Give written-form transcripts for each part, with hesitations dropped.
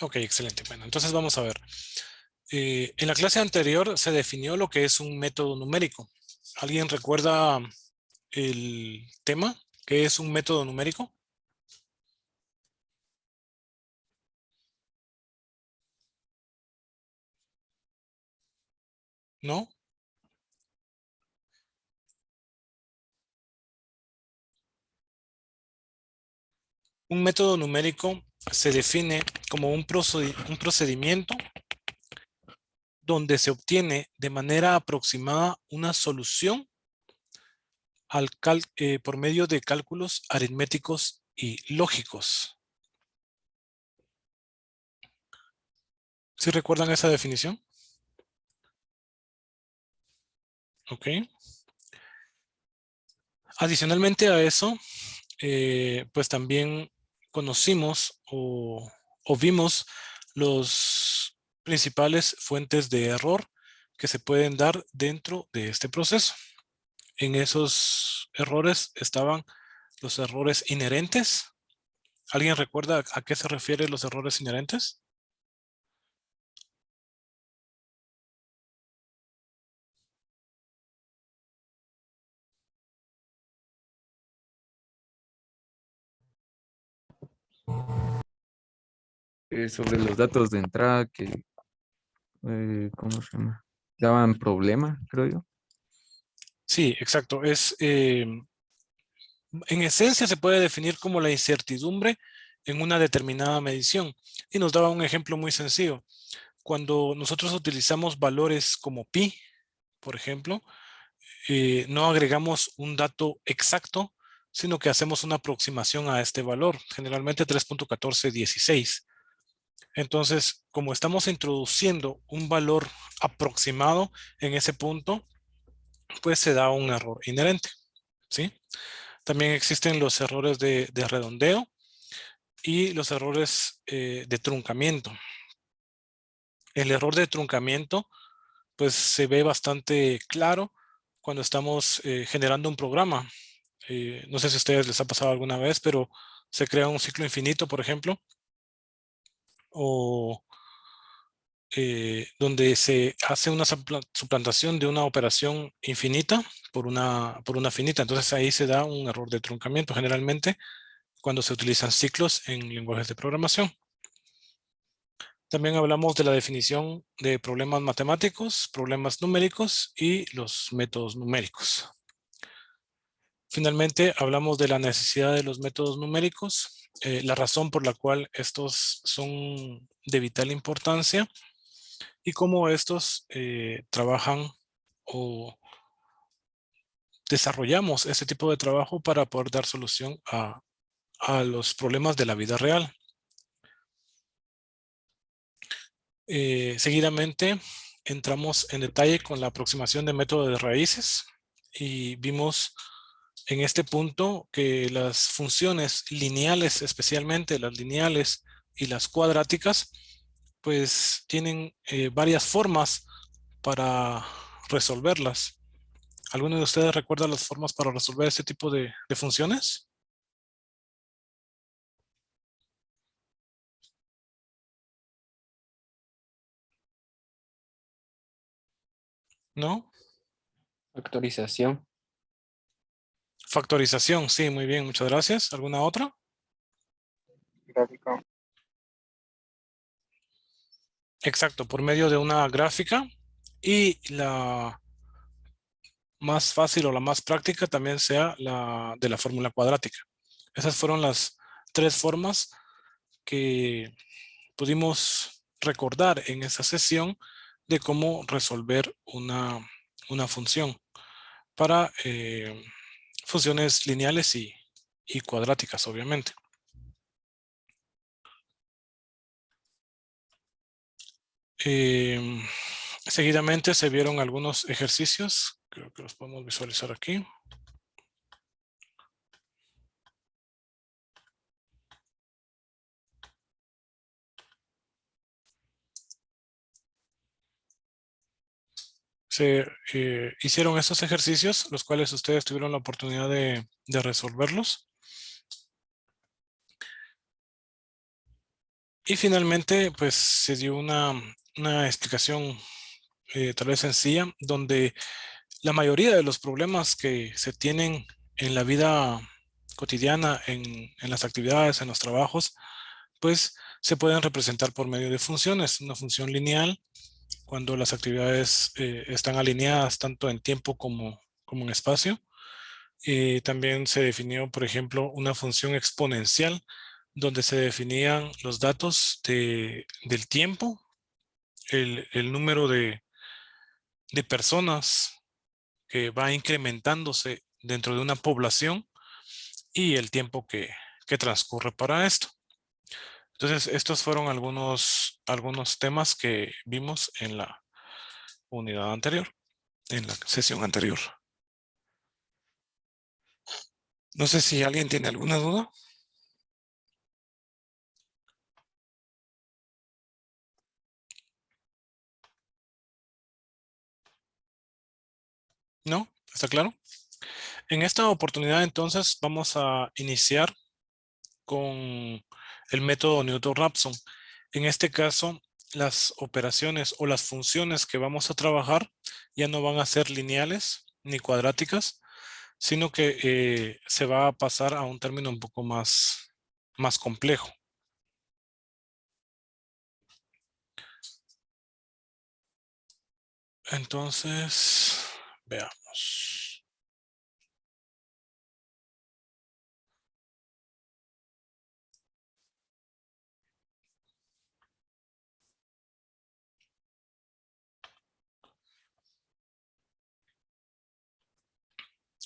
Ok, excelente. Bueno, entonces vamos a ver. En la clase anterior se definió lo que es un método numérico. ¿Alguien recuerda el tema? ¿Qué es un método numérico? ¿No? Un método numérico se define como un procedimiento donde se obtiene de manera aproximada una solución por medio de cálculos aritméticos y lógicos. ¿Sí recuerdan esa definición? Ok. Adicionalmente a eso, pues también conocimos o vimos los principales fuentes de error que se pueden dar dentro de este proceso. En esos errores estaban los errores inherentes. ¿Alguien recuerda a qué se refieren los errores inherentes? Sobre los datos de entrada que, ¿cómo se llama? Daban problema, creo yo. Sí, exacto. En esencia se puede definir como la incertidumbre en una determinada medición. Y nos daba un ejemplo muy sencillo. Cuando nosotros utilizamos valores como pi, por ejemplo, no agregamos un dato exacto, sino que hacemos una aproximación a este valor, generalmente 3.1416. Entonces, como estamos introduciendo un valor aproximado en ese punto, pues se da un error inherente, ¿sí? También existen los errores de redondeo y los errores de truncamiento. El error de truncamiento pues se ve bastante claro cuando estamos generando un programa. No sé si a ustedes les ha pasado alguna vez, pero se crea un ciclo infinito, por ejemplo, o donde se hace una suplantación de una operación infinita por una finita. Entonces ahí se da un error de truncamiento, generalmente cuando se utilizan ciclos en lenguajes de programación. También hablamos de la definición de problemas matemáticos, problemas numéricos y los métodos numéricos. Finalmente, hablamos de la necesidad de los métodos numéricos, la razón por la cual estos son de vital importancia y cómo estos trabajan o desarrollamos este tipo de trabajo para poder dar solución a los problemas de la vida real. Seguidamente, entramos en detalle con la aproximación de método de raíces y vimos en este punto que las funciones lineales, especialmente las lineales y las cuadráticas, pues tienen varias formas para resolverlas. ¿Alguno de ustedes recuerda las formas para resolver este tipo de funciones? ¿No? Factorización. Factorización, sí, muy bien, muchas gracias. ¿Alguna otra? Gráfica. Exacto, por medio de una gráfica y la más fácil o la más práctica también sea la de la fórmula cuadrática. Esas fueron las tres formas que pudimos recordar en esa sesión de cómo resolver una función para funciones lineales y cuadráticas, obviamente. Eh, Seguidamente se vieron algunos ejercicios, creo que los podemos visualizar aquí. Se hicieron estos ejercicios, los cuales ustedes tuvieron la oportunidad de resolverlos. Y finalmente, pues se dio una explicación tal vez sencilla, donde la mayoría de los problemas que se tienen en la vida cotidiana, en las actividades, en los trabajos, pues se pueden representar por medio de funciones. Una función lineal, cuando las actividades están alineadas tanto en tiempo como en espacio. También se definió, por ejemplo, una función exponencial, donde se definían los datos del tiempo, el número de personas que va incrementándose dentro de una población y el tiempo que transcurre para esto. Entonces, estos fueron algunos temas que vimos en la unidad anterior, en la sesión anterior. No sé si alguien tiene alguna duda. ¿No? ¿Está claro? En esta oportunidad, entonces, vamos a iniciar con el método Newton-Raphson. En este caso, las operaciones o las funciones que vamos a trabajar ya no van a ser lineales ni cuadráticas, sino que se va a pasar a un término un poco más complejo. Entonces, veamos.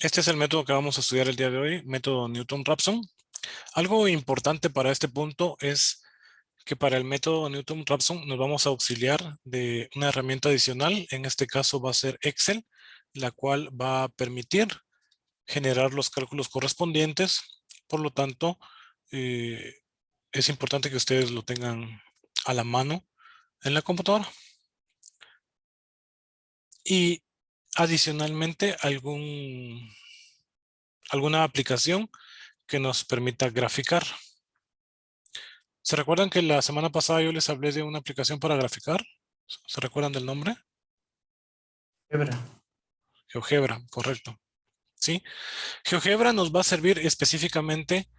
Este es el método que vamos a estudiar el día de hoy, método Newton-Raphson. Algo importante para este punto es que para el método Newton-Raphson nos vamos a auxiliar de una herramienta adicional. En este caso va a ser Excel, la cual va a permitir generar los cálculos correspondientes. Por lo tanto, eh, es importante que ustedes lo tengan a la mano en la computadora. Y adicionalmente alguna aplicación que nos permita graficar. ¿Se recuerdan que la semana pasada yo les hablé de una aplicación para graficar? ¿Se recuerdan del nombre? Hebra. GeoGebra, correcto. ¿Sí? GeoGebra nos va a servir específicamente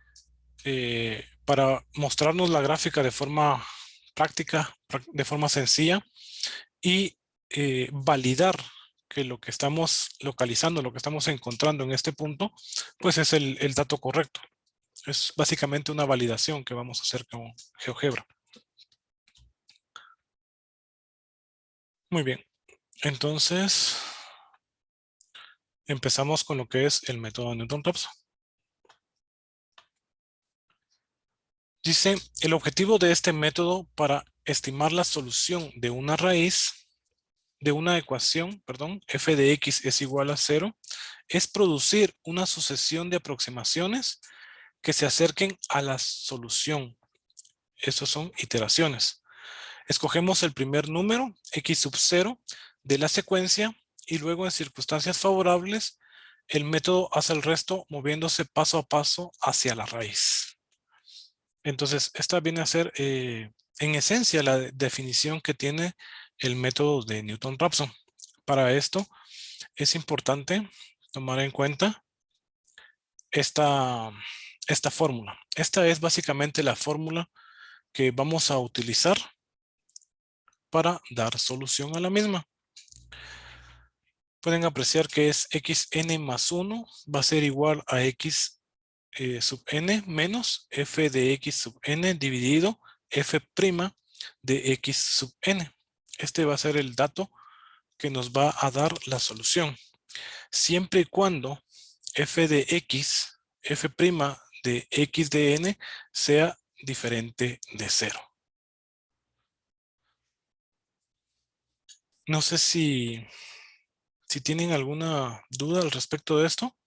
para mostrarnos la gráfica de forma práctica, de forma sencilla y validar que lo que estamos localizando, lo que estamos encontrando en este punto, pues es el dato correcto. Es básicamente una validación que vamos a hacer con GeoGebra. Muy bien. Entonces, empezamos con lo que es el método Newton-Raphson. Dice, el objetivo de este método para estimar la solución de una raíz, de una ecuación, perdón, f de x es igual a 0, es producir una sucesión de aproximaciones que se acerquen a la solución. Estos son iteraciones. Escogemos el primer número, x sub 0, de la secuencia y luego en circunstancias favorables, el método hace el resto moviéndose paso a paso hacia la raíz. Entonces, esta viene a ser en esencia la definición que tiene el método de Newton-Raphson. Para esto es importante tomar en cuenta esta fórmula. Esta es básicamente la fórmula que vamos a utilizar para dar solución a la misma. Pueden apreciar que es xn más 1 va a ser igual a x sub n menos f de x sub n dividido f' de x sub n. Este va a ser el dato que nos va a dar la solución. Siempre y cuando f de x, f' de x de n sea diferente de 0. No sé si tienen alguna duda al respecto de esto.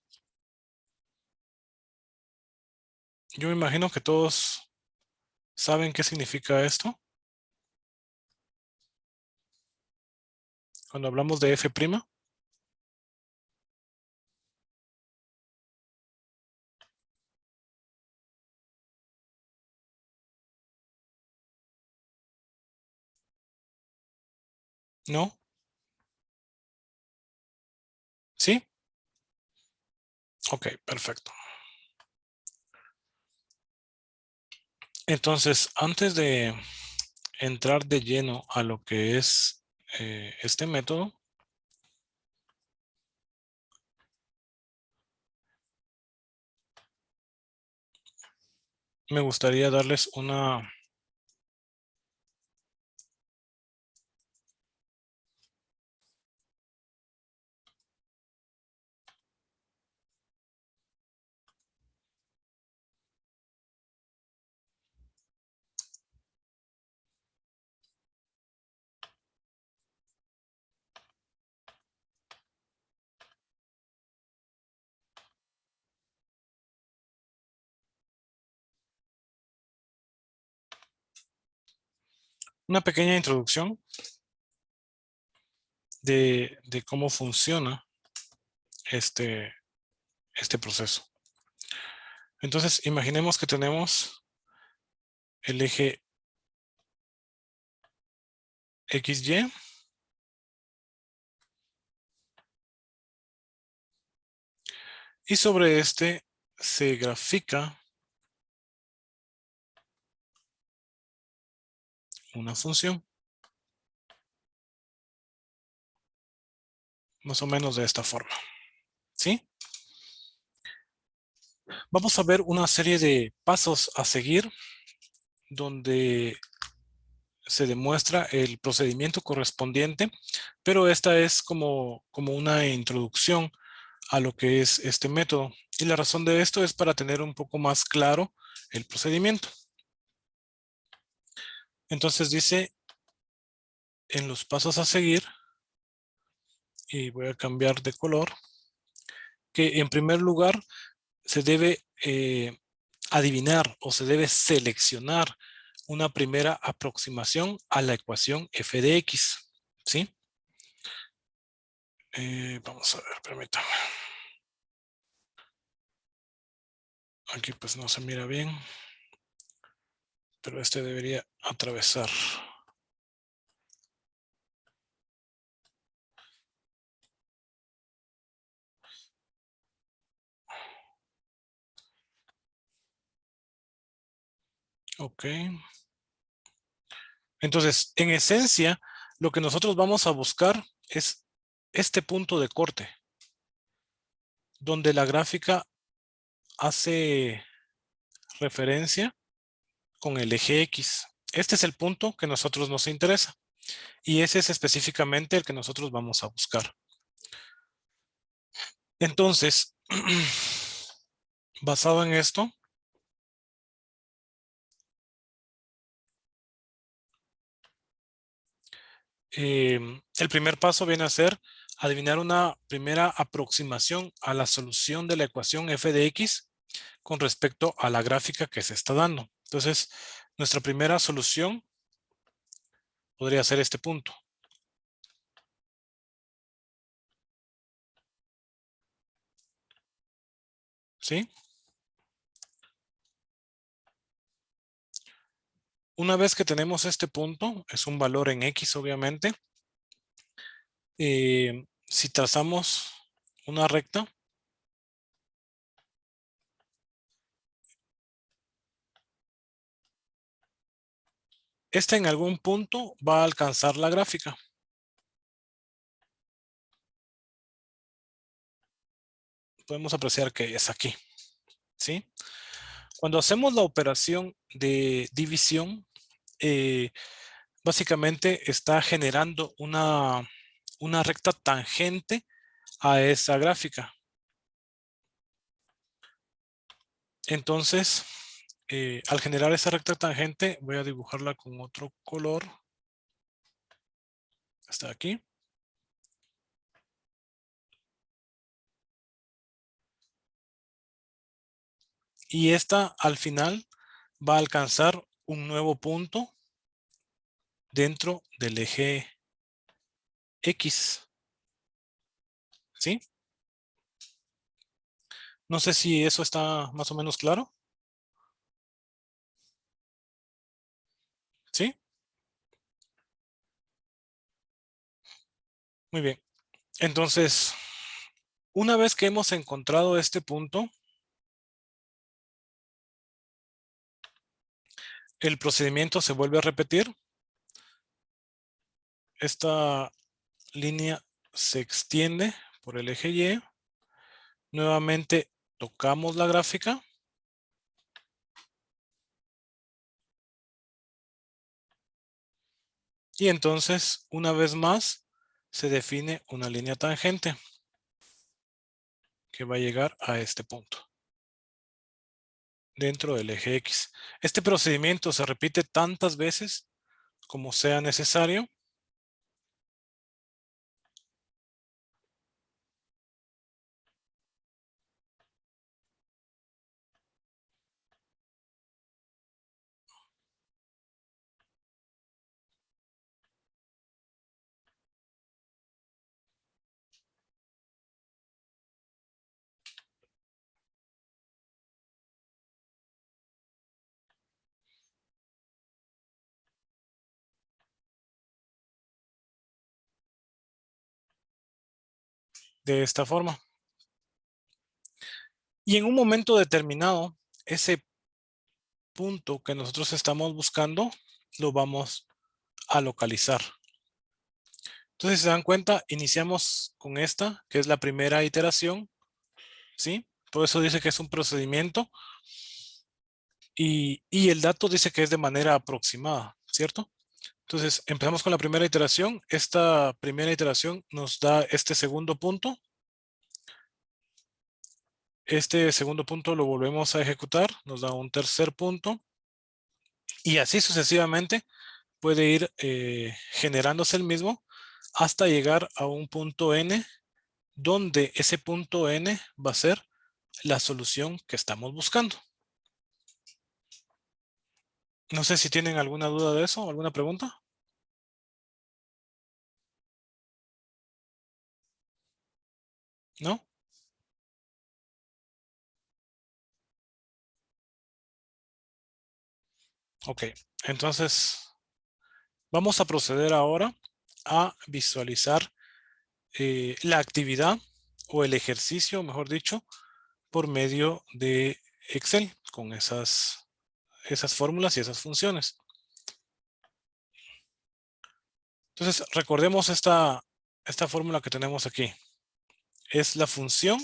Yo me imagino que todos saben qué significa esto. Cuando hablamos de f'. ¿No? ¿Sí? Ok, perfecto. Entonces, antes de entrar de lleno a lo que es este método, me gustaría darles una pequeña introducción de cómo funciona este proceso. Entonces, imaginemos que tenemos el eje XY y sobre este se grafica una función, más o menos de esta forma, ¿sí? Vamos a ver una serie de pasos a seguir donde se demuestra el procedimiento correspondiente, pero esta es como una introducción a lo que es este método. Y la razón de esto es para tener un poco más claro el procedimiento. Entonces dice en los pasos a seguir, y voy a cambiar de color, que en primer lugar se debe adivinar o se debe seleccionar una primera aproximación a la ecuación f de x, ¿sí? Vamos a ver, permítame. Aquí pues no se mira bien, pero este debería atravesar. Ok. Entonces, en esencia, lo que nosotros vamos a buscar es este punto de corte, donde la gráfica hace referencia con el eje X. Este es el punto que a nosotros nos interesa. Y ese es específicamente el que nosotros vamos a buscar. Entonces, basado en esto, el primer paso viene a ser adivinar una primera aproximación a la solución de la ecuación f de x con respecto a la gráfica que se está dando. Entonces, nuestra primera solución podría ser este punto. ¿Sí? Una vez que tenemos este punto, es un valor en X obviamente. Si trazamos una recta, esta en algún punto va a alcanzar la gráfica. Podemos apreciar que es aquí. ¿Sí? Cuando hacemos la operación de división, básicamente está generando una recta tangente a esa gráfica. Entonces, al generar esa recta tangente, voy a dibujarla con otro color. Está aquí. Y esta al final va a alcanzar un nuevo punto dentro del eje X. ¿Sí? No sé si eso está más o menos claro. ¿Sí? Muy bien. Entonces, una vez que hemos encontrado este punto, el procedimiento se vuelve a repetir. Esta línea se extiende por el eje Y. Nuevamente tocamos la gráfica. Y entonces, una vez más, se define una línea tangente que va a llegar a este punto dentro del eje X. Este procedimiento se repite tantas veces como sea necesario. De esta forma. Y en un momento determinado, ese punto que nosotros estamos buscando, lo vamos a localizar. Entonces, si se dan cuenta, iniciamos con esta, que es la primera iteración, ¿sí? Por eso dice que es un procedimiento. Y el dato dice que es de manera aproximada, ¿cierto? Entonces, empezamos con la primera iteración. Esta primera iteración nos da este segundo punto. Este segundo punto lo volvemos a ejecutar, nos da un tercer punto. Y así sucesivamente puede ir generándose el mismo hasta llegar a un punto N, donde ese punto N va a ser la solución que estamos buscando. No sé si tienen alguna duda de eso, alguna pregunta. ¿No? Ok, entonces vamos a proceder ahora a visualizar la actividad o el ejercicio, mejor dicho, por medio de Excel con esas fórmulas y esas funciones. Entonces, recordemos esta fórmula que tenemos aquí. Es la función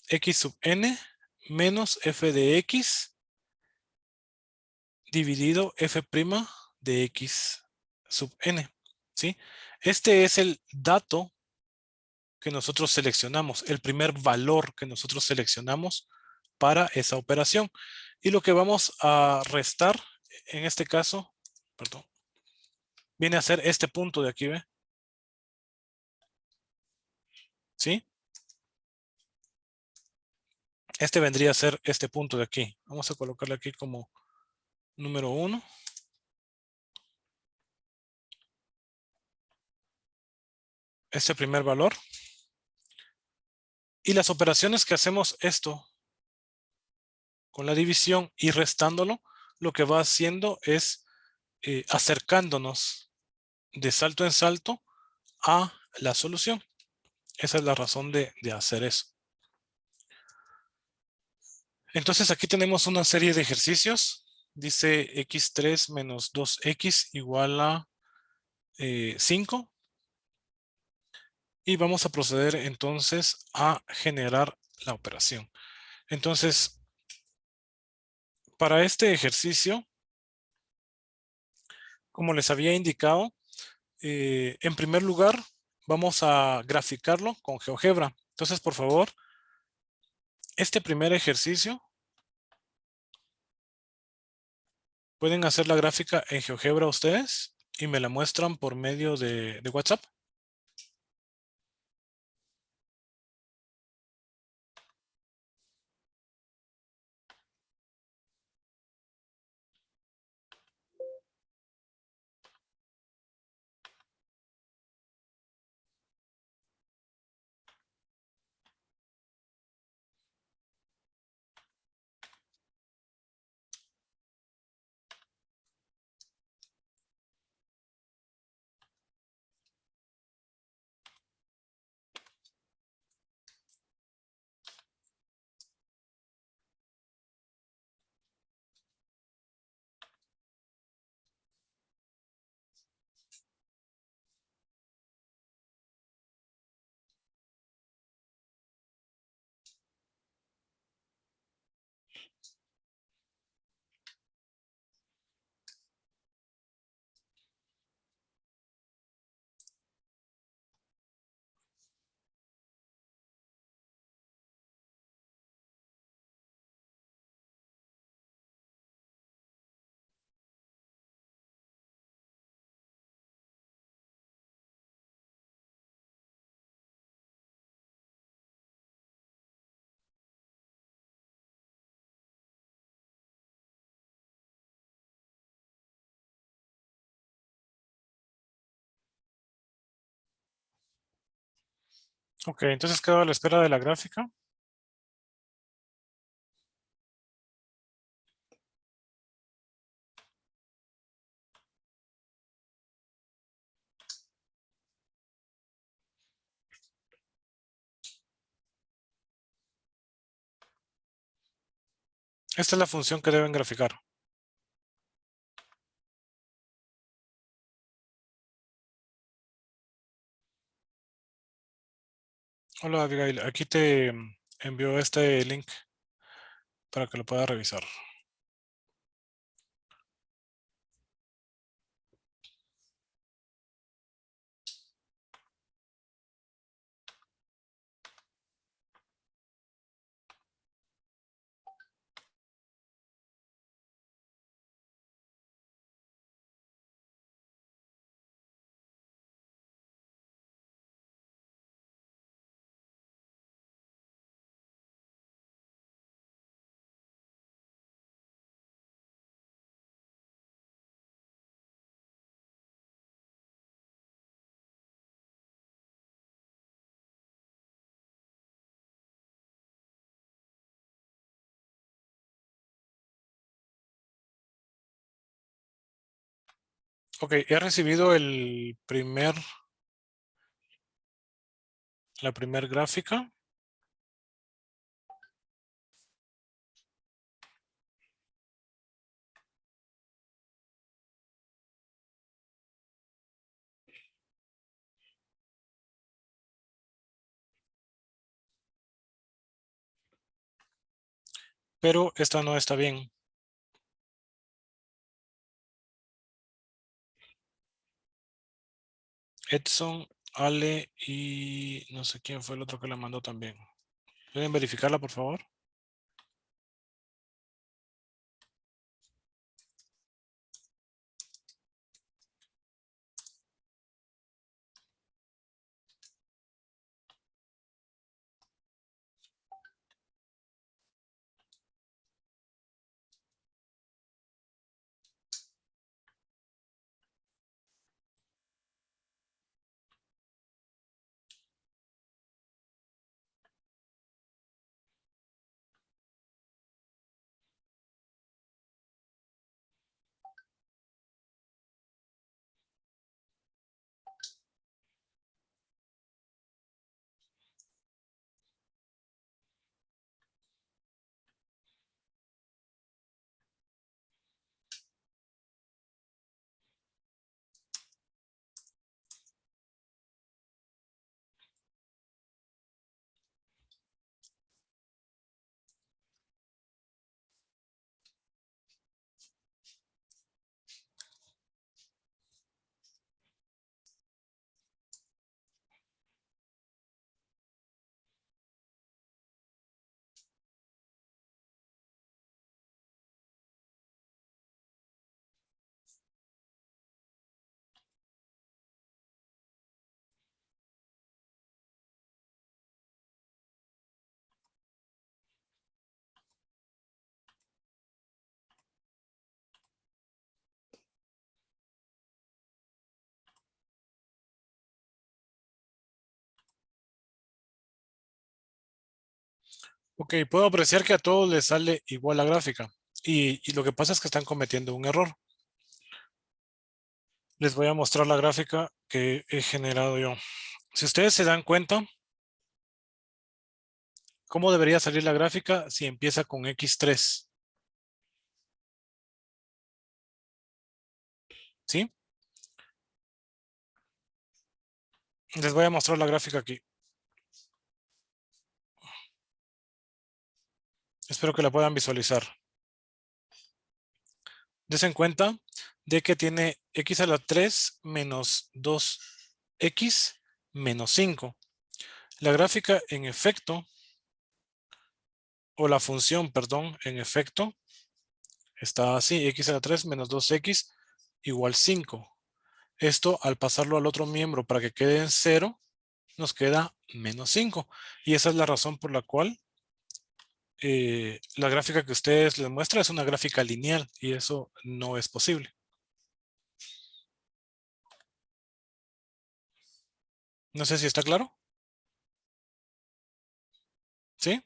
x sub n menos f de x dividido f' de x sub n. ¿Sí? Este es el dato que nosotros seleccionamos, el primer valor que nosotros seleccionamos para esa operación. Y lo que vamos a restar, en este caso, perdón, viene a ser este punto de aquí, ¿ve? ¿Sí? Este vendría a ser este punto de aquí. Vamos a colocarle aquí como número 1. Este primer valor. Y las operaciones que hacemos esto con la división y restándolo, lo que va haciendo es acercándonos de salto en salto a la solución. Esa es la razón de hacer eso. Entonces aquí tenemos una serie de ejercicios. Dice x3 menos 2x igual a 5. Y vamos a proceder entonces a generar la operación. Entonces, para este ejercicio, como les había indicado, en primer lugar, vamos a graficarlo con GeoGebra. Entonces, por favor, este primer ejercicio, pueden hacer la gráfica en GeoGebra ustedes y me la muestran por medio de WhatsApp. Ok, entonces quedo a la espera de la gráfica. Esta es la función que deben graficar. Hola Abigail, aquí te envío este link para que lo puedas revisar. Ok, he recibido la primer gráfica. Pero esta no está bien. Edson, Ale y no sé quién fue el otro que la mandó también. ¿Pueden verificarla, por favor? Ok, puedo apreciar que a todos les sale igual la gráfica. Y lo que pasa es que están cometiendo un error. Les voy a mostrar la gráfica que he generado yo. Si ustedes se dan cuenta, ¿cómo debería salir la gráfica si empieza con X3? ¿Sí? Les voy a mostrar la gráfica aquí. Espero que la puedan visualizar. Desen cuenta de que tiene x a la 3 menos 2x menos 5. La gráfica en efecto, o la función, perdón, en efecto, está así, x a la 3 menos 2x igual 5. Esto, al pasarlo al otro miembro para que quede en 0, nos queda menos 5. Y esa es la razón por la cual la gráfica que ustedes les muestra es una gráfica lineal y eso no es posible. No sé si está claro. ¿Sí?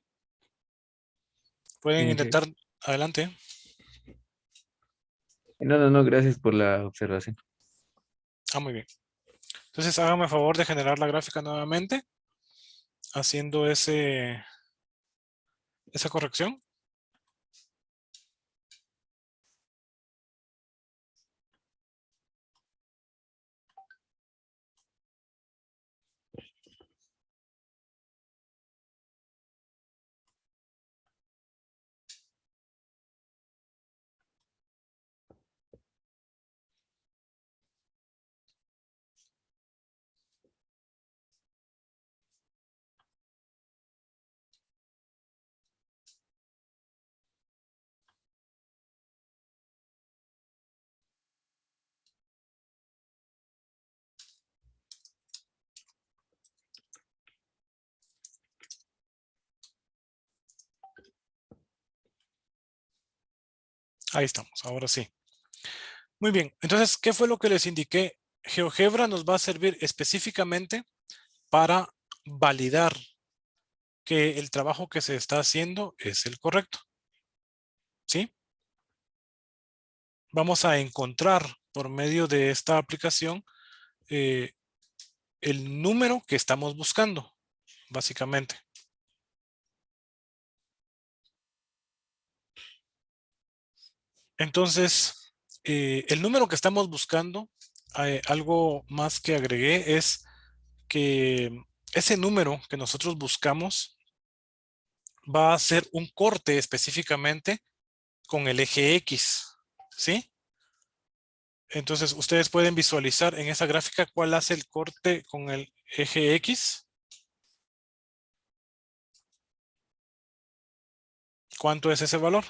Pueden Sí, sí. intentar, adelante. No, gracias por la observación. Ah, muy bien. Entonces hágame favor de generar la gráfica nuevamente, haciendo esa corrección. Ahí estamos, ahora sí. Muy bien, entonces, ¿qué fue lo que les indiqué? GeoGebra nos va a servir específicamente para validar que el trabajo que se está haciendo es el correcto. ¿Sí? Vamos a encontrar por medio de esta aplicación eh, el número que estamos buscando, básicamente. Entonces, el número que estamos buscando, algo más que agregué es que ese número que nosotros buscamos va a ser un corte específicamente con el eje X, ¿sí? Entonces, ustedes pueden visualizar en esa gráfica cuál hace el corte con el eje X. ¿Cuánto es ese valor?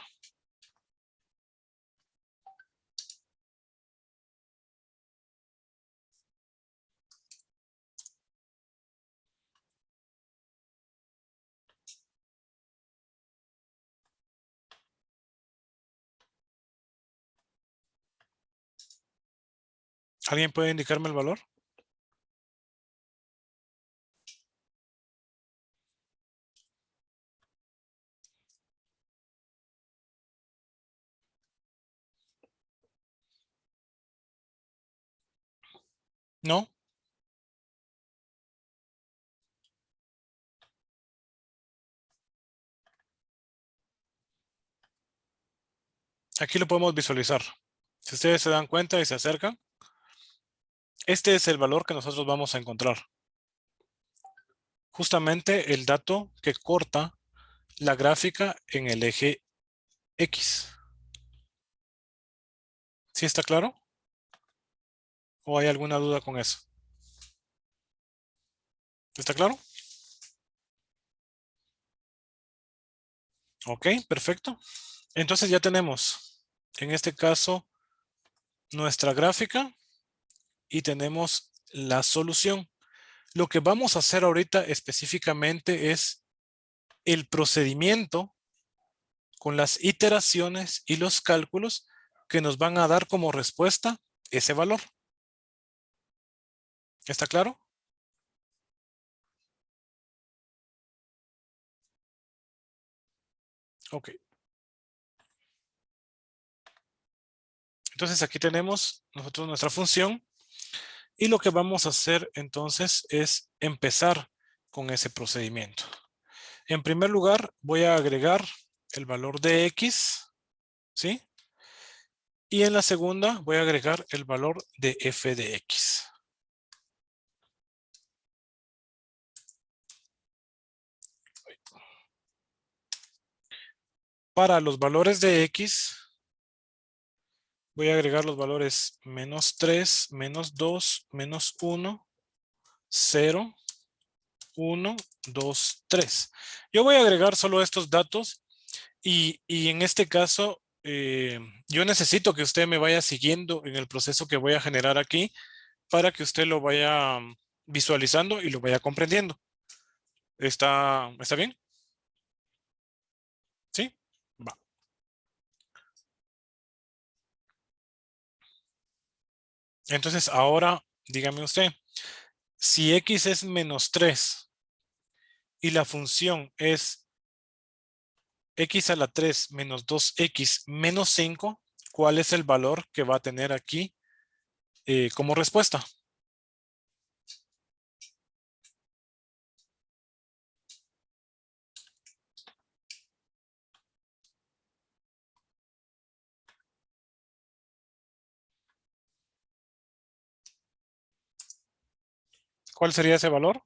¿Alguien puede indicarme el valor? ¿No? Aquí lo podemos visualizar. Si ustedes se dan cuenta y se acercan, este es el valor que nosotros vamos a encontrar. Justamente el dato que corta la gráfica en el eje X. ¿Sí está claro? ¿O hay alguna duda con eso? ¿Está claro? Ok, perfecto. Entonces ya tenemos, en este caso, nuestra gráfica y tenemos la solución. Lo que vamos a hacer ahorita específicamente es el procedimiento con las iteraciones y los cálculos que nos van a dar como respuesta ese valor. ¿Está claro? Ok. Entonces aquí tenemos nosotros nuestra función y lo que vamos a hacer entonces es empezar con ese procedimiento. En primer lugar voy a agregar el valor de X, ¿sí? Y en la segunda voy a agregar el valor de f de X. Para los valores de X, voy a agregar los valores menos 3, menos 2, menos 1, 0, 1, 2, 3. Yo voy a agregar solo estos datos y en este caso yo necesito que usted me vaya siguiendo en el proceso que voy a generar aquí para que usted lo vaya visualizando y lo vaya comprendiendo. ¿Está bien? ¿Sí? Va. Entonces ahora dígame usted, si X es menos 3 y la función es x a la 3 menos 2x menos 5, ¿cuál es el valor que va a tener aquí como respuesta? ¿Cuál sería ese valor?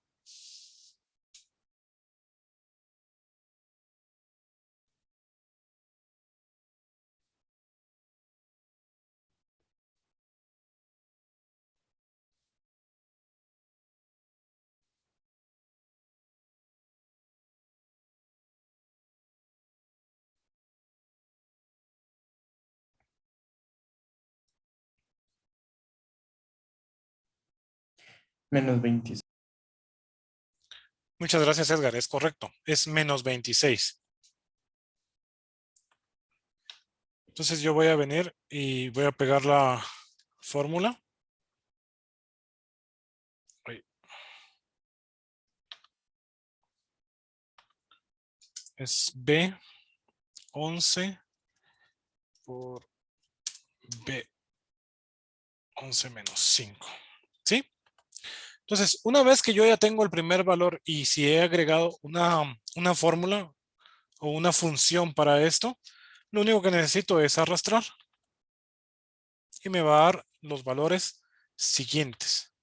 Menos 26. Muchas gracias, Edgar. Es correcto. Es menos 26. Entonces yo voy a venir y voy a pegar la fórmula. Ahí. Es B11 por B11 menos 5. ¿Sí? Entonces, una vez que yo ya tengo el primer valor y si he agregado una fórmula o una función para esto, lo único que necesito es arrastrar y me va a dar los valores siguientes.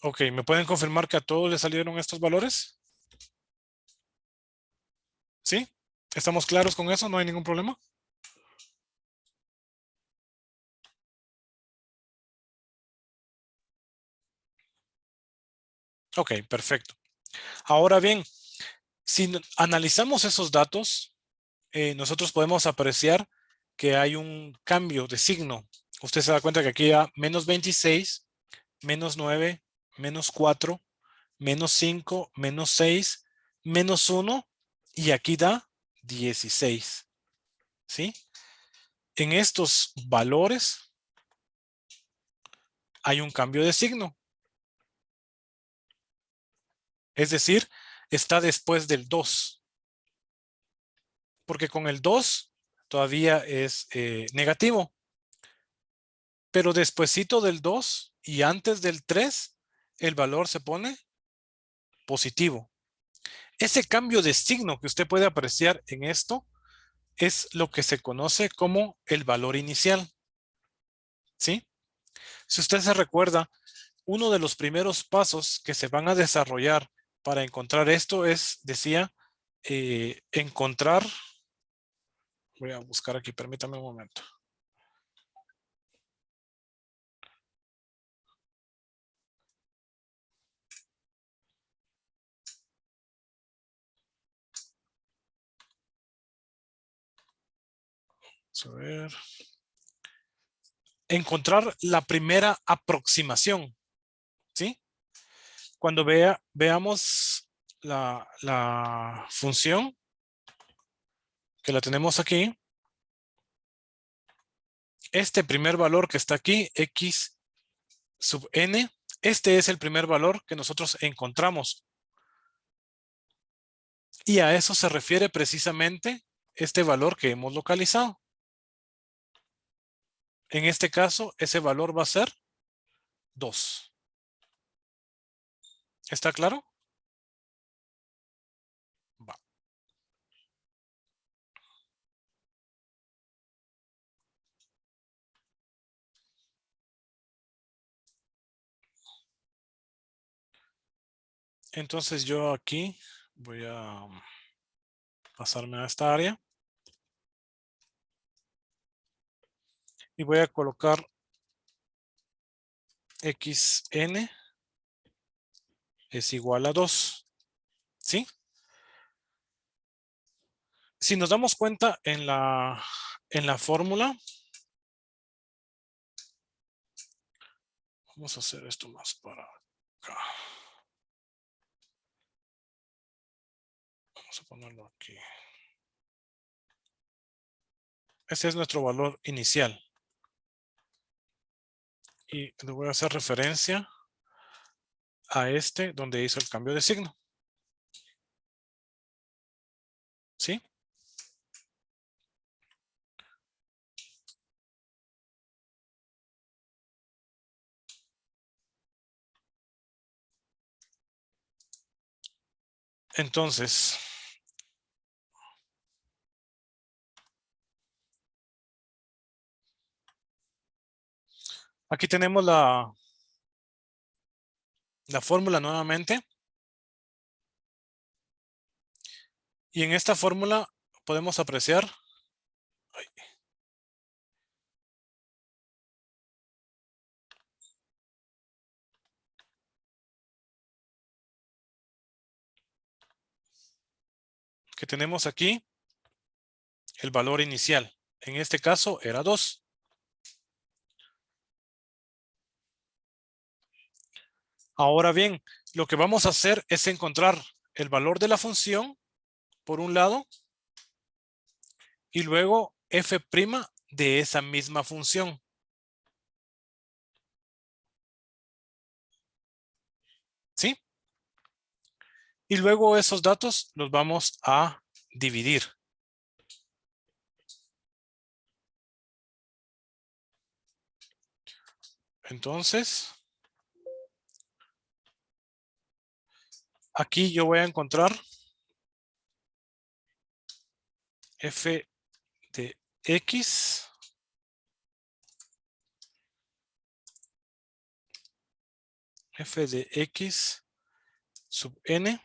Ok, ¿me pueden confirmar que a todos les salieron estos valores? ¿Sí? ¿Estamos claros con eso? ¿No hay ningún problema? Ok, perfecto. Ahora bien, si analizamos esos datos, nosotros podemos apreciar que hay un cambio de signo. Usted se da cuenta que aquí da menos 26, menos 9, menos 4, menos 5, menos 6, menos 1 y aquí da 16. ¿Sí? En estos valores hay un cambio de signo. Es decir, está después del 2. Porque con el 2 todavía es negativo. Pero despuesito del 2 y antes del 3, el valor se pone positivo. Ese cambio de signo que usted puede apreciar en esto es lo que se conoce como el valor inicial. ¿Sí? Si usted se recuerda, uno de los primeros pasos que se van a desarrollar para encontrar esto es, decía, encontrar, voy a buscar aquí, permítame un momento. Vamos a ver. Encontrar la primera aproximación, ¿sí? Cuando veamos la función que la tenemos aquí, este primer valor que está aquí, x sub n, este es el primer valor que nosotros encontramos. Y a eso se refiere precisamente este valor que hemos localizado. En este caso, ese valor va a ser 2. ¿Está claro? Va. Entonces yo aquí voy a pasarme a esta área. Y voy a colocar xn es igual a 2. ¿Sí? Si nos damos cuenta en la fórmula, vamos a hacer esto más para acá. Vamos a ponerlo aquí. Este es nuestro valor inicial. Y le voy a hacer referencia a este donde hizo el cambio de signo. ¿Sí? Entonces, aquí tenemos la fórmula nuevamente. Y en esta fórmula podemos apreciar que tenemos aquí el valor inicial. En este caso era 2. Ahora bien, lo que vamos a hacer es encontrar el valor de la función, por un lado, y luego f' de esa misma función. ¿Sí? Y luego esos datos los vamos a dividir. Entonces, aquí yo voy a encontrar f de x sub n.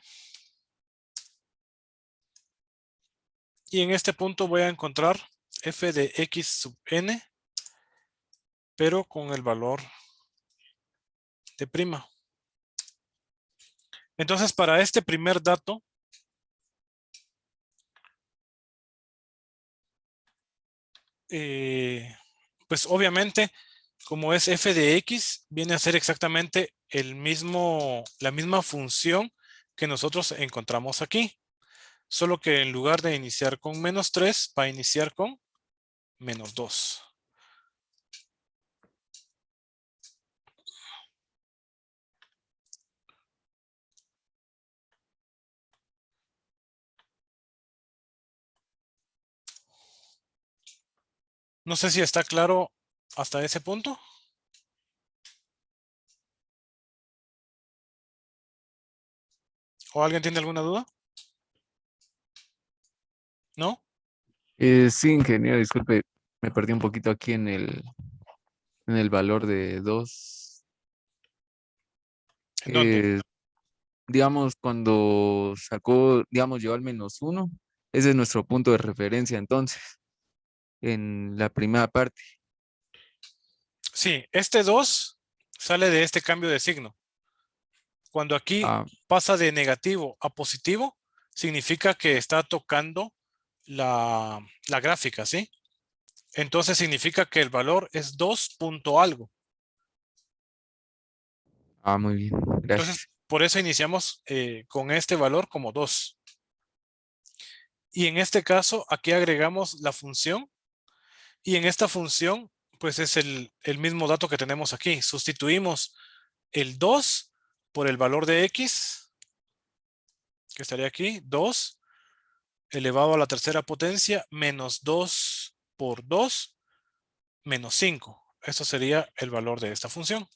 Y en este punto voy a encontrar f de x sub n, pero con el valor de prima. Entonces, para este primer dato, pues obviamente, como es f de x, viene a ser exactamente la misma función que nosotros encontramos aquí. Solo que en lugar de iniciar con -3, va a iniciar con -2. No sé si está claro hasta ese punto. ¿O alguien tiene alguna duda? ¿No? Sí, ingeniero, disculpe, me perdí un poquito aquí en el valor de 2. ¿En dónde? Digamos, cuando sacó, digamos, llegó al -1, ese es nuestro punto de referencia entonces, en la primera parte. Sí, este 2 sale de este cambio de signo. Cuando aquí Ah, pasa de negativo a positivo, significa que está tocando la gráfica, ¿sí? Entonces significa que el valor es 2 punto algo. muy bien, Entonces, gracias. por eso iniciamos con este valor como 2. Y en este caso, aquí agregamos la función. Y en esta función, pues es el mismo dato que tenemos aquí. Sustituimos el 2 por el valor de x, que estaría aquí, 2 elevado a la tercera potencia, menos 2 por 2, menos 5. Eso sería el valor de esta función.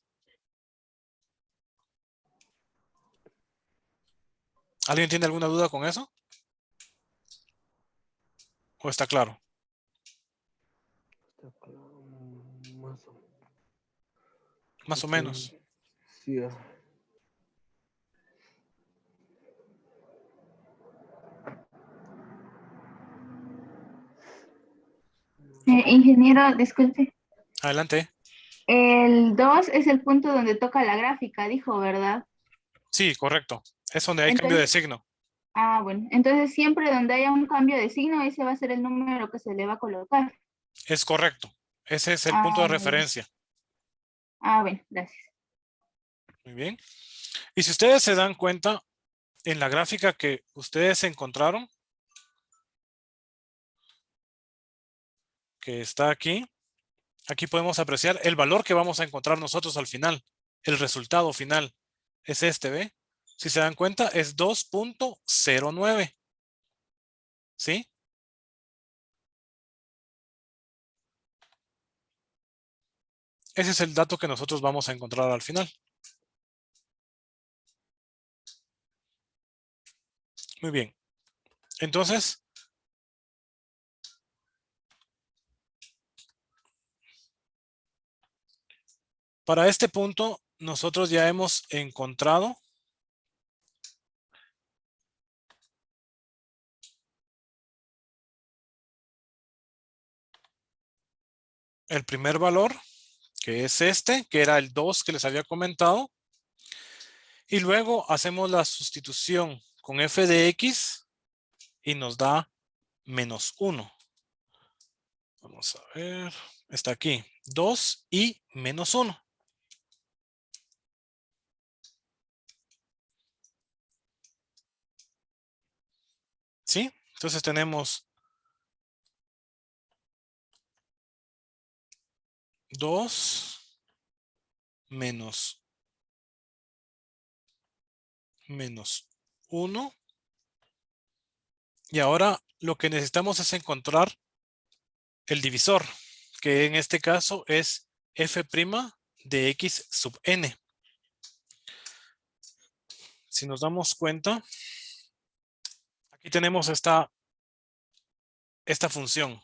¿Alguien tiene alguna duda con eso? ¿O está claro? Está claro, más o menos. Más o menos. Sí, Ingeniero, disculpe. Adelante. El 2 es el punto donde toca la gráfica, dijo, ¿verdad? Sí, correcto. Es donde hay cambio de Entonces, signo. bueno, entonces siempre donde haya un cambio de signo, ese va a ser el número que se le va a colocar. Es correcto. Ese es el punto de Muy bien. referencia. Bueno, gracias. Muy bien. Y si ustedes se dan cuenta, en la gráfica que ustedes encontraron, que está aquí, aquí podemos apreciar el valor que vamos a encontrar nosotros al final. El resultado final es este, ¿ve? Si se dan cuenta, es 2.09. ¿Sí? Ese es el dato que nosotros vamos a encontrar al final. Muy bien. Entonces, para este punto, nosotros ya hemos encontrado el primer valor, que es este, que era el 2 que les había comentado. Y luego hacemos la sustitución con f de x y nos da menos 1. Vamos a ver. Está aquí. 2 y menos 1. ¿Sí? Entonces tenemos 2 menos 1. Y ahora lo que necesitamos es encontrar el divisor, que en este caso es f' de x sub n. Si nos damos cuenta, aquí tenemos esta función.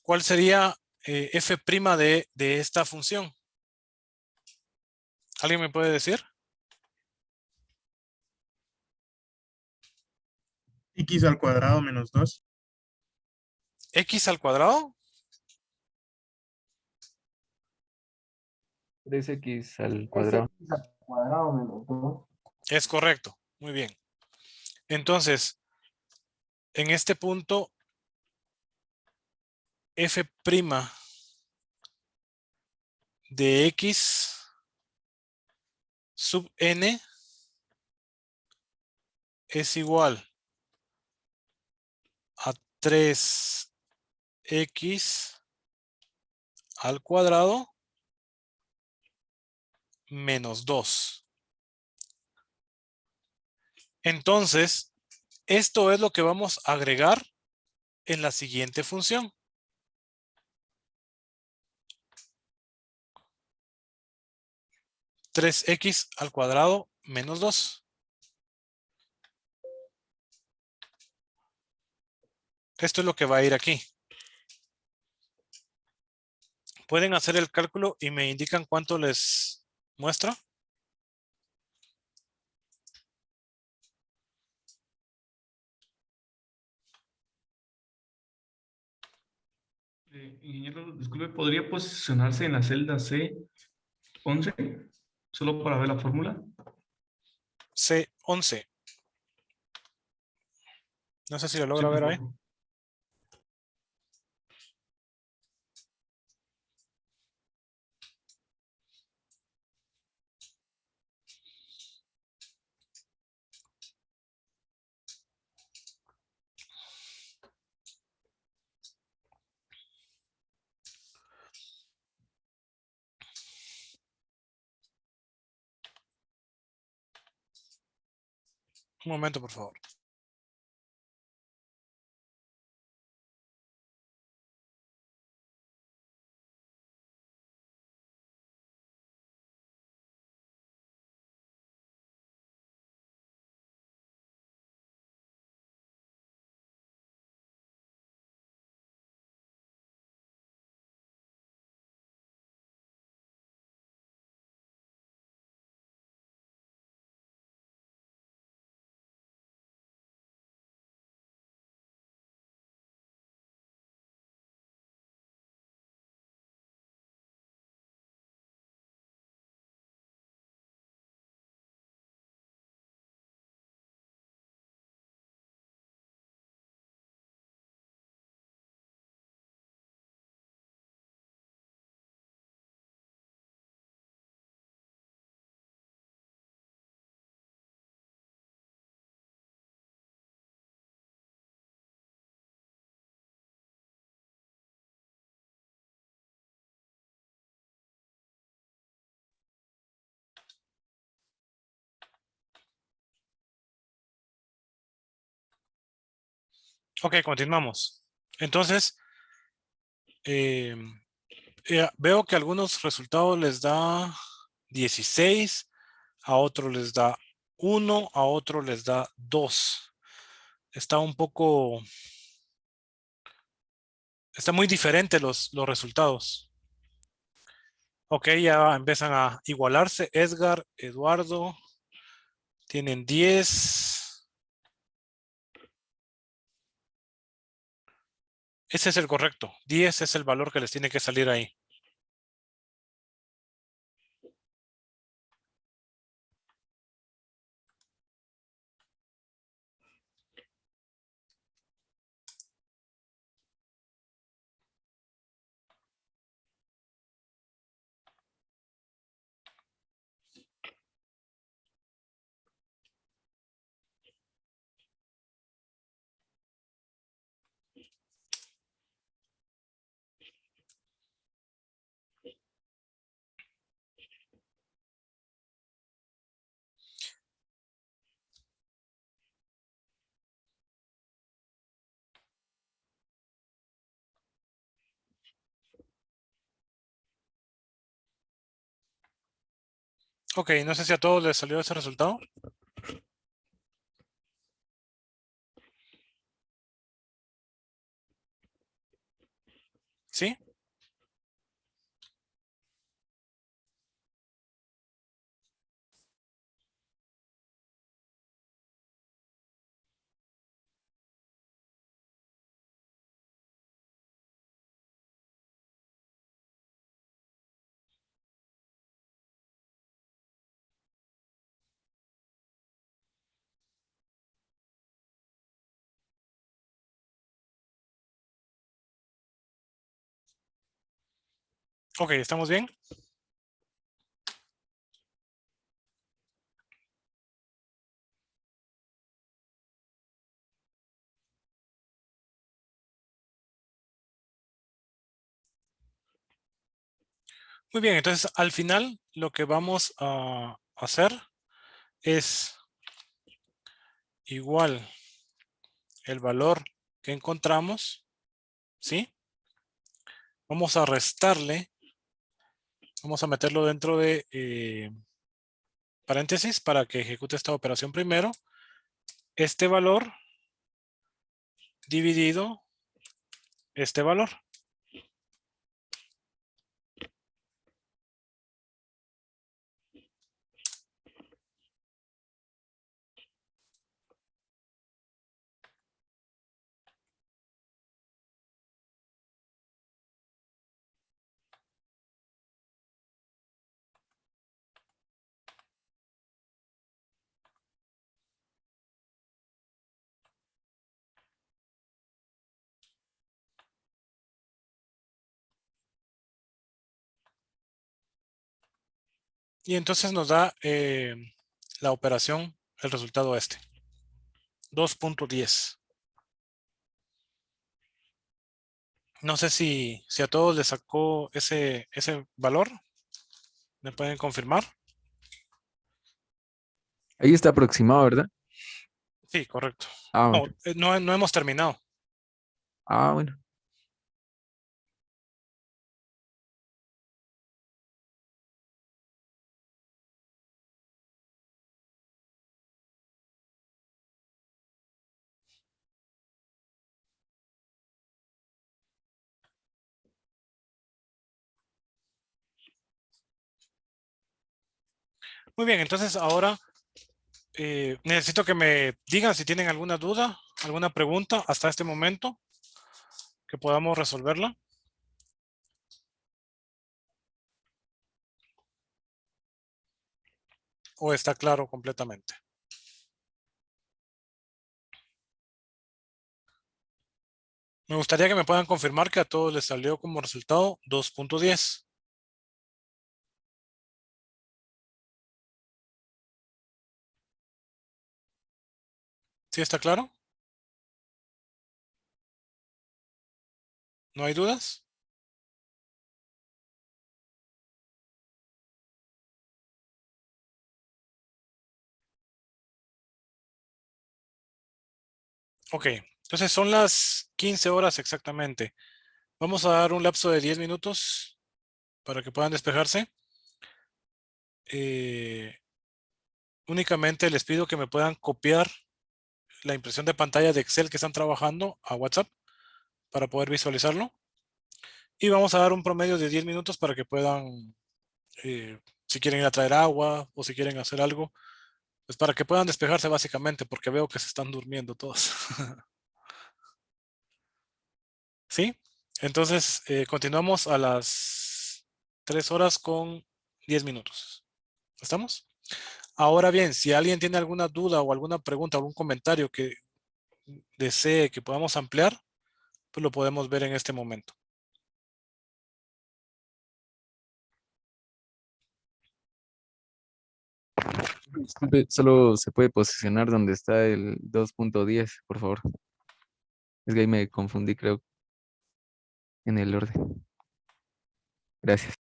¿Cuál sería f' de esta función? ¿Alguien me puede decir? X al cuadrado menos 2. ¿X al cuadrado? 3x al cuadrado. X al cuadrado menos 2. Es correcto. Muy bien. Entonces, en este punto, f' de x sub n es igual a 3x al cuadrado menos 2. Entonces, esto es lo que vamos a agregar en la siguiente función. (3x al cuadrado menos 2). Esto es lo que va a ir aquí. ¿Pueden hacer el cálculo y me indican cuánto les muestra? Ingeniero, disculpe, ¿podría posicionarse en la celda C11? Solo para ver la fórmula. C11. No sé si lo Sí, logra por ver ahí. favor. Un momento, por favor. Ok, continuamos. Entonces, eh, veo que algunos resultados les da 16, a otro les da 1, a otro les da 2. Está un poco, está muy diferente los resultados. Ok, ya empiezan a igualarse. Edgar, Eduardo, tienen 10. Ese es el correcto. 10 es el valor que les tiene que salir ahí. Ok, no sé si a todos les salió ese resultado. ¿Sí? Ok, ¿estamos bien? Muy bien, entonces al final lo que vamos a hacer es igual el valor que encontramos, ¿sí? Vamos a restarle, vamos a meterlo dentro de paréntesis para que ejecute esta operación primero. Este valor dividido este valor. Y entonces nos da la operación, el resultado este. 2.10. No sé si a todos les sacó ese valor. ¿Me pueden confirmar? Ahí está aproximado, ¿verdad? Sí, correcto. Ah, No, bueno. no hemos terminado. Ah, bueno. Muy bien, entonces ahora necesito que me digan si tienen alguna duda, alguna pregunta hasta este momento que podamos resolverla. ¿O está claro completamente? Me gustaría que me puedan confirmar que a todos les salió como resultado 2.10. ¿Sí está claro? ¿No hay dudas? Ok, Entonces son las 15 horas exactamente. Vamos a dar un lapso de 10 minutos para que puedan despejarse. Únicamente les pido que me puedan copiar la impresión de pantalla de Excel que están trabajando a WhatsApp para poder visualizarlo. Y vamos a dar un promedio de 10 minutos para que puedan, si quieren ir a traer agua o si quieren hacer algo, pues para que puedan despejarse básicamente, porque veo que se están durmiendo todos. ¿Sí? Entonces, continuamos a las 3 horas con 10 minutos. ¿Estamos? Ahora bien, si alguien tiene alguna duda o alguna pregunta, algún comentario que desee que podamos ampliar, pues lo podemos ver en este momento. Disculpe, solo se puede posicionar donde está el 2.10, por favor. Es que ahí me confundí, creo, en el orden. Gracias.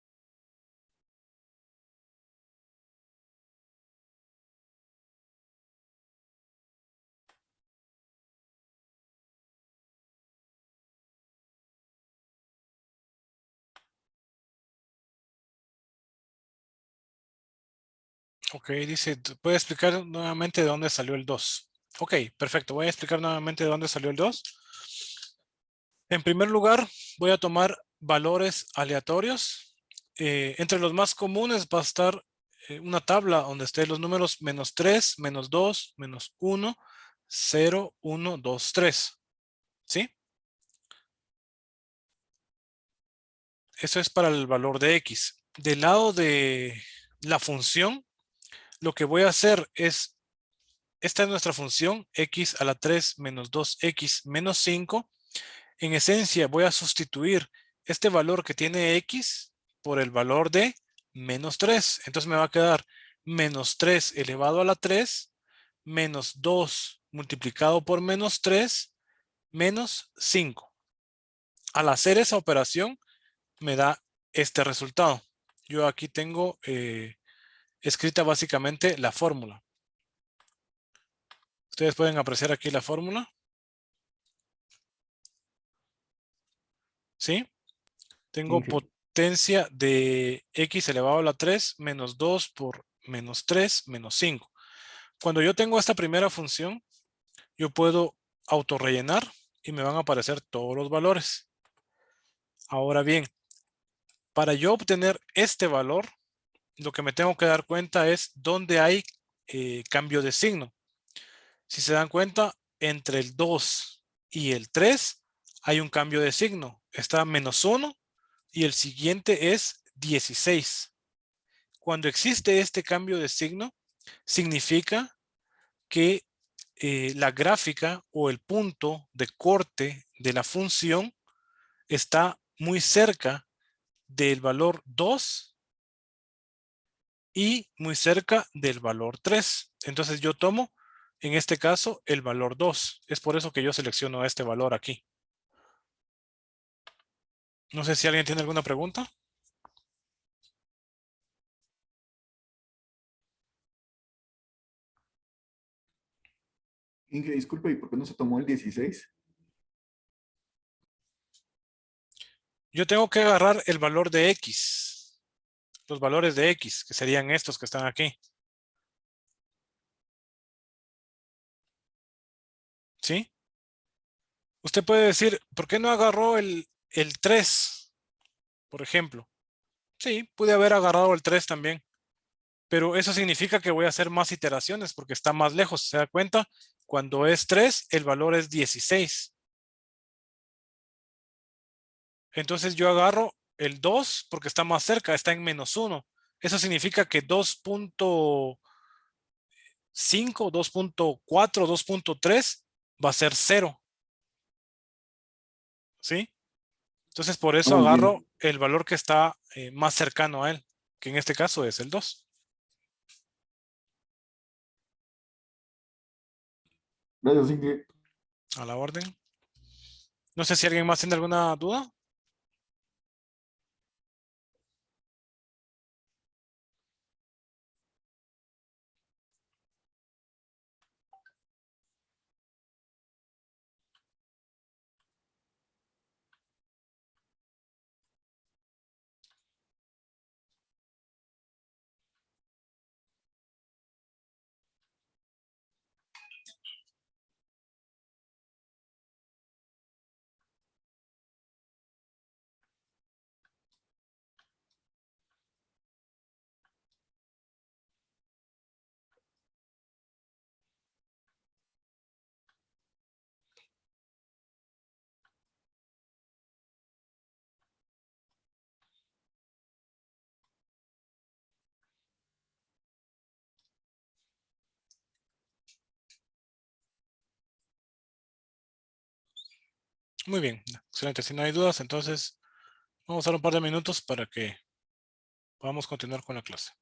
Ok, dice, ¿puede explicar nuevamente de dónde salió el 2? Ok, perfecto. Voy a explicar nuevamente de dónde salió el 2. En primer lugar, voy a tomar valores aleatorios. Entre los más comunes va a estar una tabla donde estén los números -3, -2, -1, 0, 1, 2, 3. ¿Sí? Eso es para el valor de X. Del lado de la función, lo que voy a hacer es, esta es nuestra función, x a la 3 menos 2x menos 5. En esencia, voy a sustituir este valor que tiene x por el valor de -3. Entonces me va a quedar -3 elevado a la 3 menos 2 multiplicado por -3 menos 5. Al hacer esa operación, me da este resultado. Yo aquí tengo escrita básicamente la fórmula. Ustedes pueden apreciar aquí la fórmula. ¿Sí? Tengo Sí. potencia de x elevado a la 3 menos 2 por menos 3 menos 5. Cuando yo tengo esta primera función, yo puedo autorrellenar y me van a aparecer todos los valores. Ahora bien, para yo obtener este valor, lo que me tengo que dar cuenta es dónde hay cambio de signo. Si se dan cuenta, entre el 2 y el 3 hay un cambio de signo. Está -1 y el siguiente es 16. Cuando existe este cambio de signo, significa que la gráfica o el punto de corte de la función está muy cerca del valor 2 y muy cerca del valor 3. Entonces yo tomo, en este caso, el valor 2. Es por eso que yo selecciono este valor aquí. No sé si alguien tiene alguna pregunta. Inge, disculpe, ¿y por qué no se tomó el 16? Yo tengo que agarrar el valor de X. Los valores de X, que serían estos que están aquí. ¿Sí? Usted puede decir, ¿por qué no agarró el 3, por ejemplo? Sí, pude haber agarrado el 3 también. Pero eso significa que voy a hacer más iteraciones porque está más lejos. ¿Se da cuenta? Cuando es 3, el valor es 16. Entonces yo agarro el 2 porque está más cerca, está en -1. Eso significa que 2.5, 2.4, 2.3 va a ser 0. ¿Sí? Entonces por eso Muy agarro bien. el valor que está más cercano a él, que en este caso es el 2. Gracias, Inge. A la orden. No sé si alguien más tiene alguna duda. Muy bien, excelente. Si no hay dudas, entonces vamos a dar un par de minutos para que podamos continuar con la clase.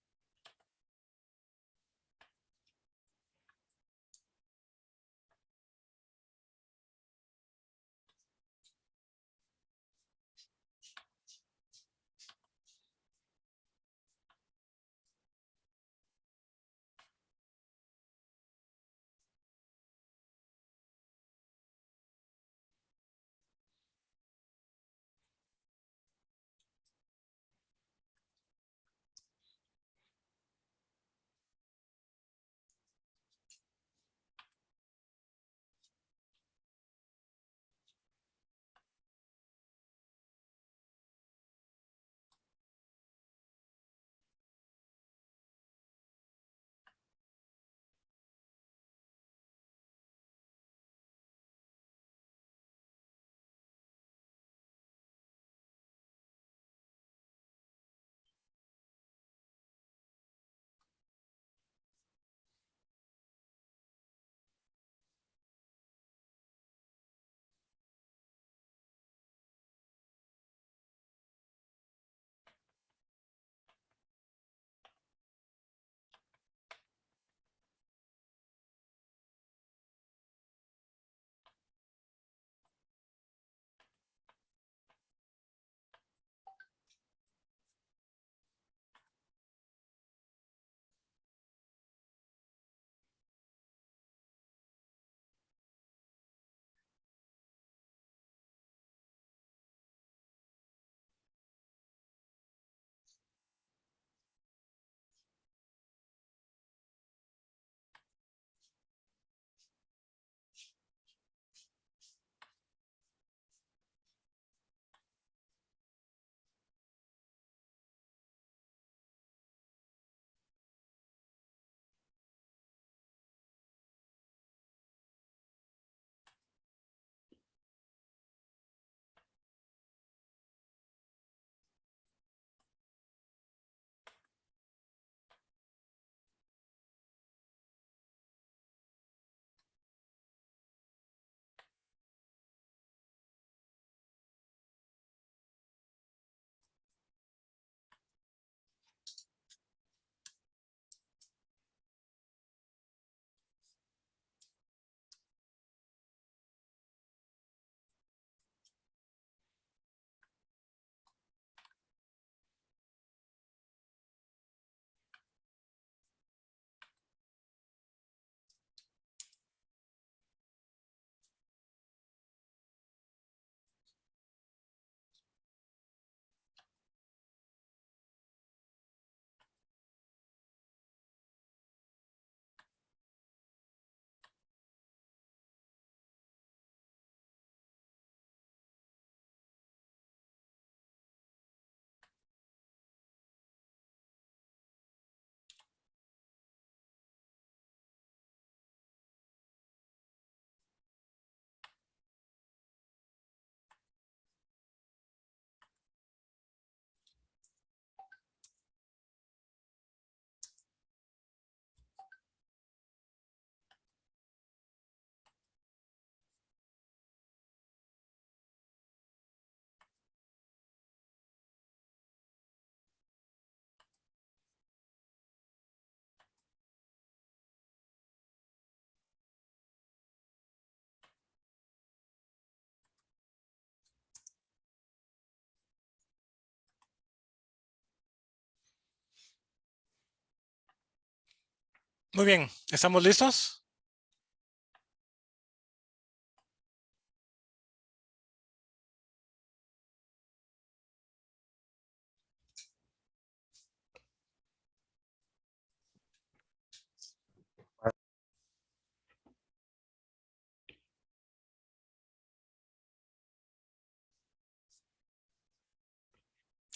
Muy bien, ¿estamos listos?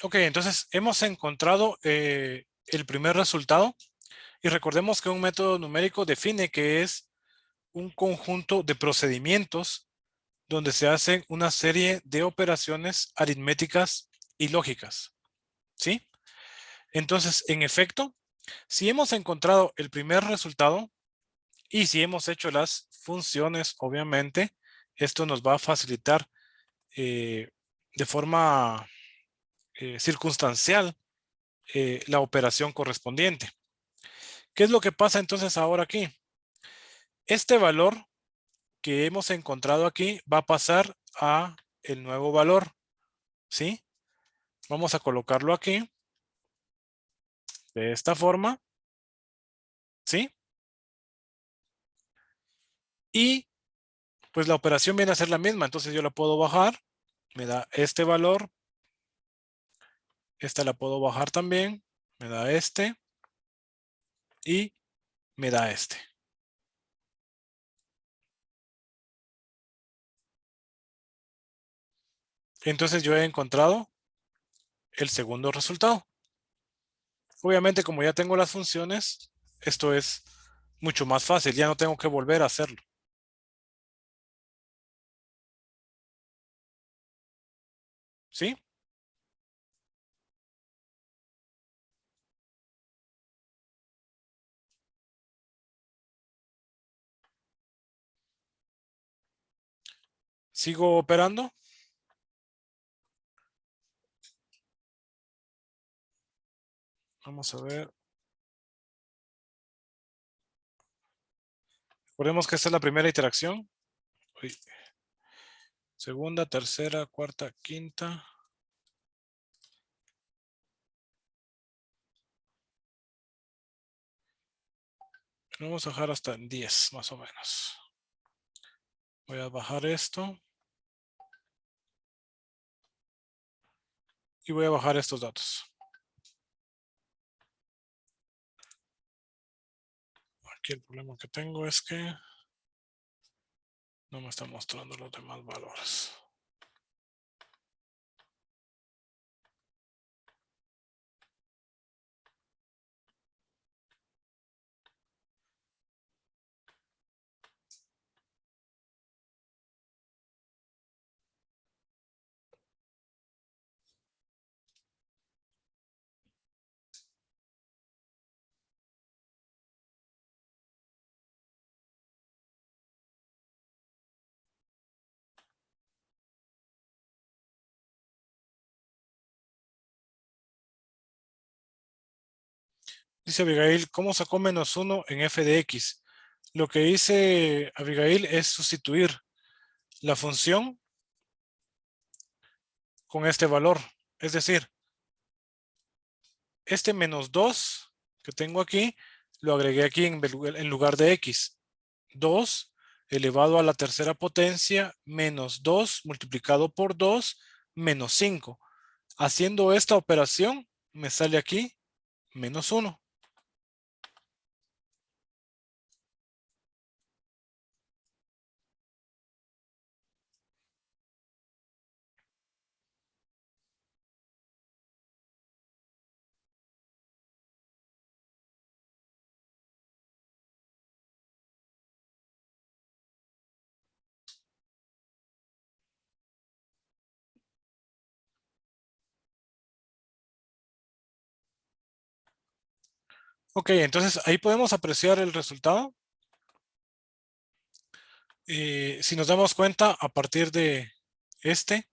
Ok, entonces hemos encontrado el primer resultado y recordemos que un método numérico define que es un conjunto de procedimientos donde se hacen una serie de operaciones aritméticas y lógicas, ¿sí? Entonces, en efecto, si hemos encontrado el primer resultado y si hemos hecho las funciones, obviamente, esto nos va a facilitar de forma circunstancial la operación correspondiente. ¿Qué es lo que pasa entonces ahora aquí? Este valor que hemos encontrado aquí va a pasar a el nuevo valor, ¿sí? Vamos a colocarlo aquí de esta forma, ¿sí? Y pues la operación viene a ser la misma, entonces yo la puedo bajar, me da este valor, esta la puedo bajar también, me da este y me da este. Entonces yo he encontrado el segundo resultado. Obviamente, como ya tengo las funciones, esto es mucho más fácil, ya no tengo que volver a hacerlo. ¿Sí? ¿Sigo operando? Vamos a ver. Recordemos que esta es la primera interacción. Uy. Segunda, tercera, cuarta, quinta. Vamos a bajar hasta 10 más o menos. Voy a bajar esto. Y voy a bajar estos datos. Aquí el problema que tengo es que no me está mostrando los demás valores. Dice Abigail, ¿cómo sacó -1 en f de x? Lo que hice Abigail es sustituir la función con este valor. Es decir, este -2 que tengo aquí, lo agregué aquí en lugar de x. 2 elevado a la tercera potencia menos 2 multiplicado por 2 menos 5. Haciendo esta operación, me sale aquí -1. Ok, entonces ahí podemos apreciar el resultado. Si nos damos cuenta, a partir de este,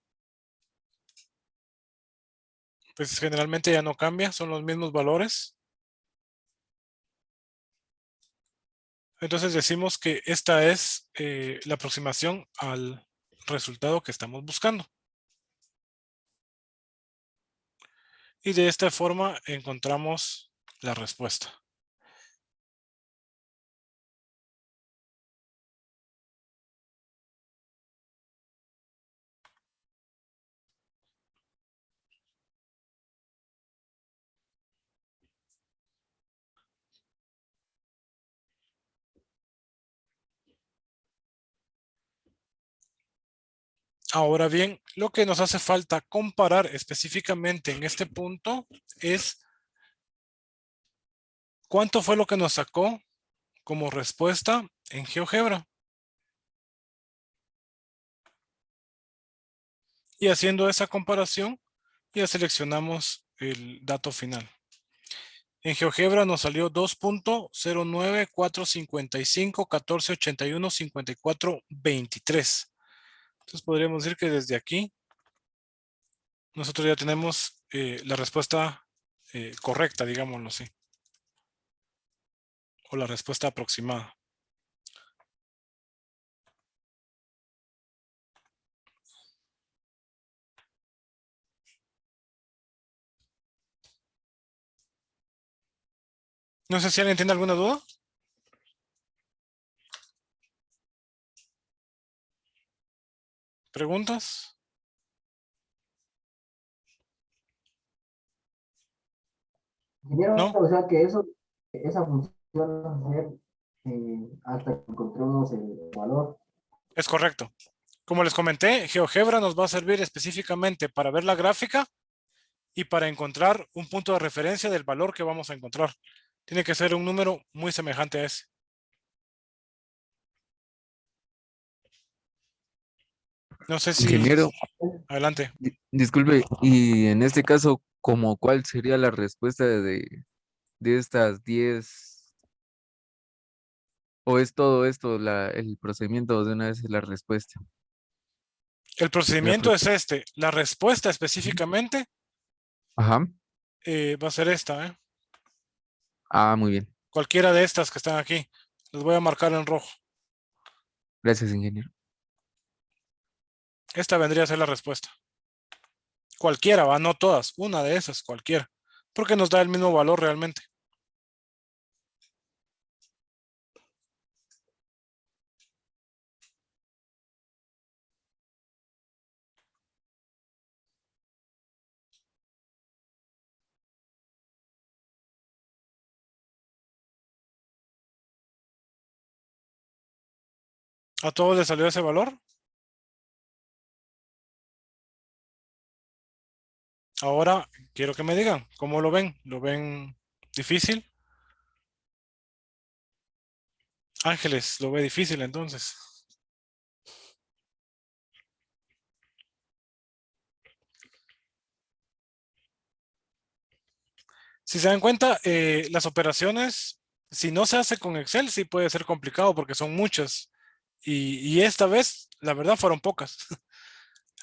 pues generalmente ya no cambia, son los mismos valores. Entonces decimos que esta es la aproximación al resultado que estamos buscando. Y de esta forma encontramos la respuesta. Ahora bien, lo que nos hace falta comparar específicamente en este punto es cuánto fue lo que nos sacó como respuesta en GeoGebra. Y haciendo esa comparación, ya seleccionamos el dato final. En GeoGebra nos salió 2.0945514815423. Entonces podríamos decir que desde aquí nosotros ya tenemos la respuesta correcta, digámoslo así. O la respuesta aproximada. No sé si alguien tiene alguna duda. ¿Preguntas? Ingeniero, ¿No? o sea que esa función va a ser hasta que encontremos el valor. Es correcto. Como les comenté, GeoGebra nos va a servir específicamente para ver la gráfica y para encontrar un punto de referencia del valor que vamos a encontrar. Tiene que ser un número muy semejante a ese. No sé si... Ingeniero, Adelante. disculpe, y en este caso, ¿como cuál sería la respuesta de estas 10? ¿O es todo esto, el procedimiento de una vez es la respuesta? El La procedimiento es proce- este. La respuesta específicamente Ajá. va a ser esta. Ah, muy bien. Cualquiera de estas que están aquí. Les voy a marcar en rojo. Gracias, ingeniero. Esta vendría a ser la respuesta. Cualquiera, va, no todas. Una de esas, cualquiera. Porque nos da el mismo valor realmente. ¿A todos les salió ese valor? Ahora quiero que me digan, ¿cómo lo ven? ¿Lo ven difícil? Ángeles, lo ve difícil entonces. Si se dan cuenta, las operaciones, si no se hace con Excel, sí puede ser complicado porque son muchas. Y esta vez, la verdad, fueron pocas.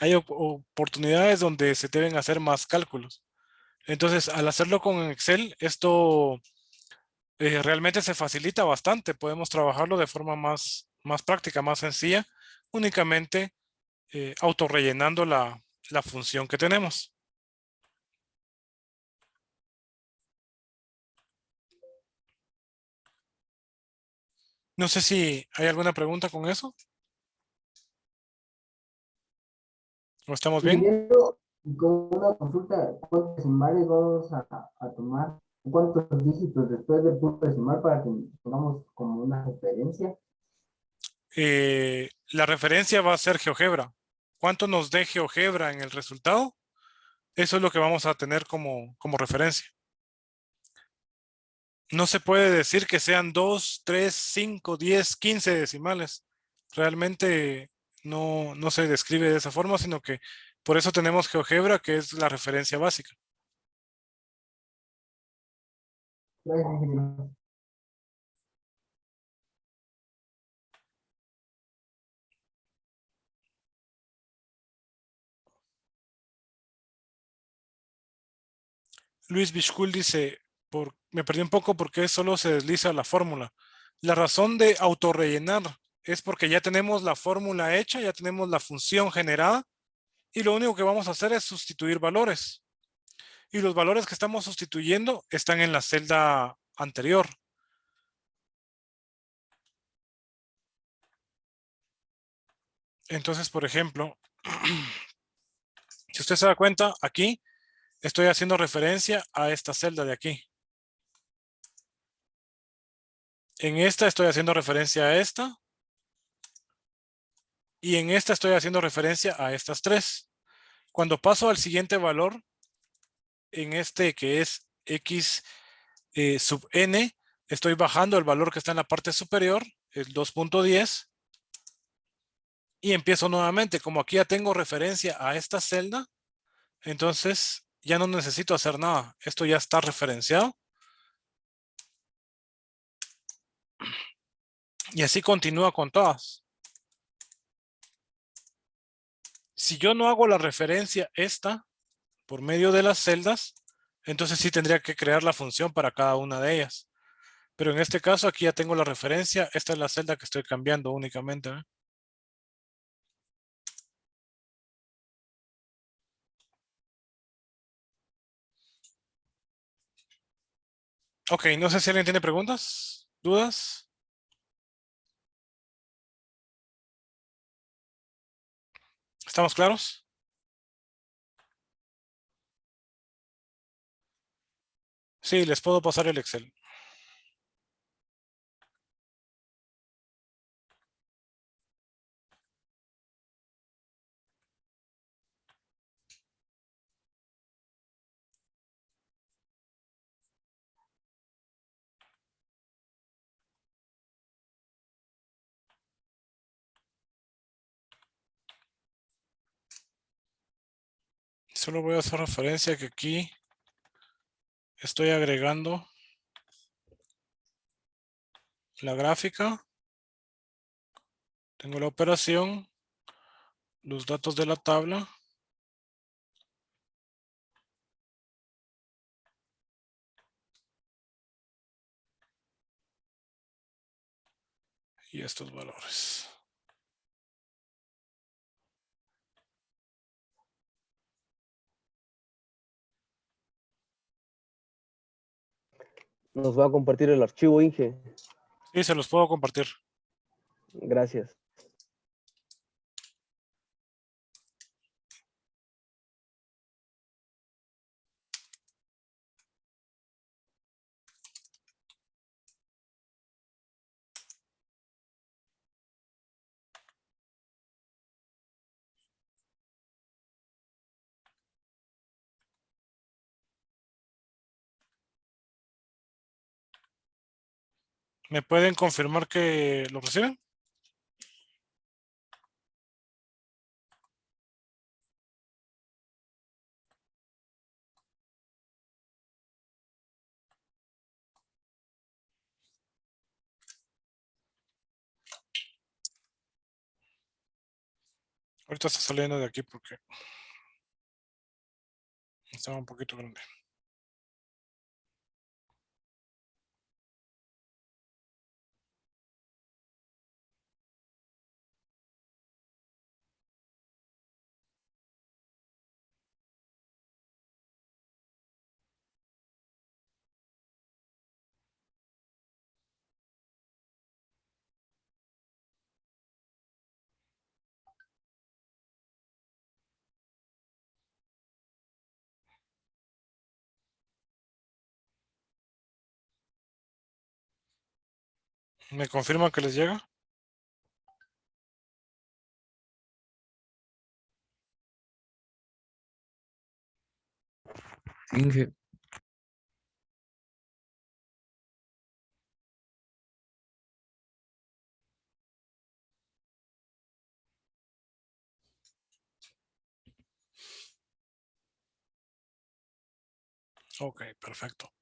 Hay oportunidades donde se deben hacer más cálculos. Entonces, al hacerlo con Excel, esto realmente se facilita bastante. Podemos trabajarlo de forma más práctica, más sencilla, únicamente autorrellenando la función que tenemos. No sé si hay alguna pregunta con eso. ¿O estamos bien? Ingeniero, y con una consulta, ¿cuántos decimales vamos a tomar? ¿Cuántos dígitos después del punto decimal para que tengamos como una referencia? La referencia va a ser GeoGebra. ¿Cuánto nos dé GeoGebra en el resultado? Eso es lo que vamos a tener como referencia. No se puede decir que sean 2, 3, 5, 10, 15 decimales. Realmente no se describe de esa forma, sino que por eso tenemos GeoGebra, que es la referencia básica. Gracias, ingeniero. Luis Bichkul dice, me perdí un poco porque solo se desliza la fórmula. La razón de autorrellenar es porque ya tenemos la fórmula hecha, ya tenemos la función generada y lo único que vamos a hacer es sustituir valores. Y los valores que estamos sustituyendo están en la celda anterior. Entonces, por ejemplo, si usted se da cuenta, aquí estoy haciendo referencia a esta celda de aquí. En esta estoy haciendo referencia a esta. Y en esta estoy haciendo referencia a estas tres. Cuando paso al siguiente valor, en este que es x sub n, estoy bajando el valor que está en la parte superior, el 2.10, y empiezo nuevamente. Como aquí ya tengo referencia a esta celda, entonces ya no necesito hacer nada. Esto ya está referenciado. Y así continúa con todas. Si yo no hago la referencia esta por medio de las celdas, entonces sí tendría que crear la función para cada una de ellas. Pero en este caso aquí ya tengo la referencia. Esta es la celda que estoy cambiando únicamente. ¿Ve? Ok, no sé si alguien tiene preguntas, dudas. ¿Estamos claros? Sí, les puedo pasar el Excel. Solo voy a hacer referencia que aquí estoy agregando la gráfica. Tengo la operación, los datos de la tabla. Y estos valores. Nos va a compartir el archivo, Inge. Sí, se los puedo compartir. Gracias. ¿Me pueden confirmar que lo reciben? Ahorita está saliendo de aquí porque estaba un poquito grande. ¿Me confirman que les llega? Inge, Ok, perfecto.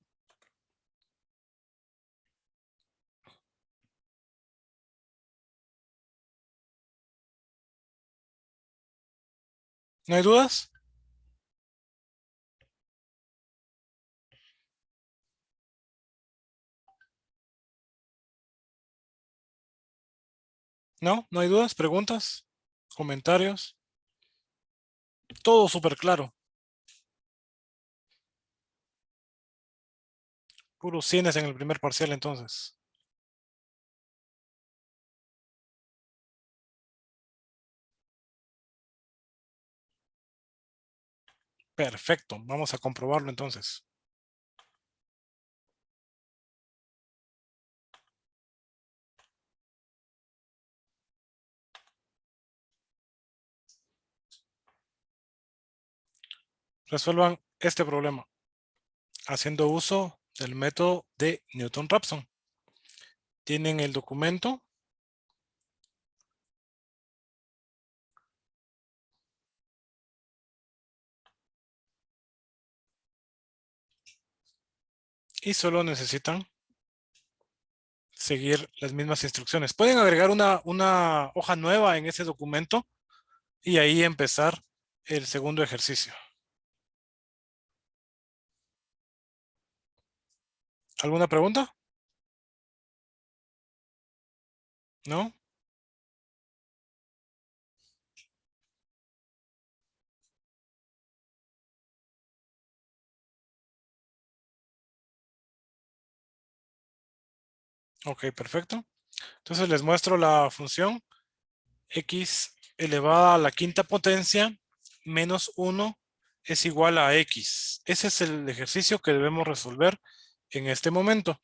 ¿No hay dudas? ¿No? ¿No hay dudas? ¿Preguntas? ¿Comentarios? Todo súper claro. Puros cienes en el primer parcial entonces. Perfecto. Vamos a comprobarlo entonces. Resuelvan este problema haciendo uso del método de Newton-Raphson. Tienen el documento. Y solo necesitan seguir las mismas instrucciones. Pueden agregar una hoja nueva en ese documento y ahí empezar el segundo ejercicio. ¿Alguna pregunta? ¿No? Ok, perfecto. Entonces les muestro la función x elevada a la quinta potencia menos 1 es igual a x. Ese es el ejercicio que debemos resolver en este momento.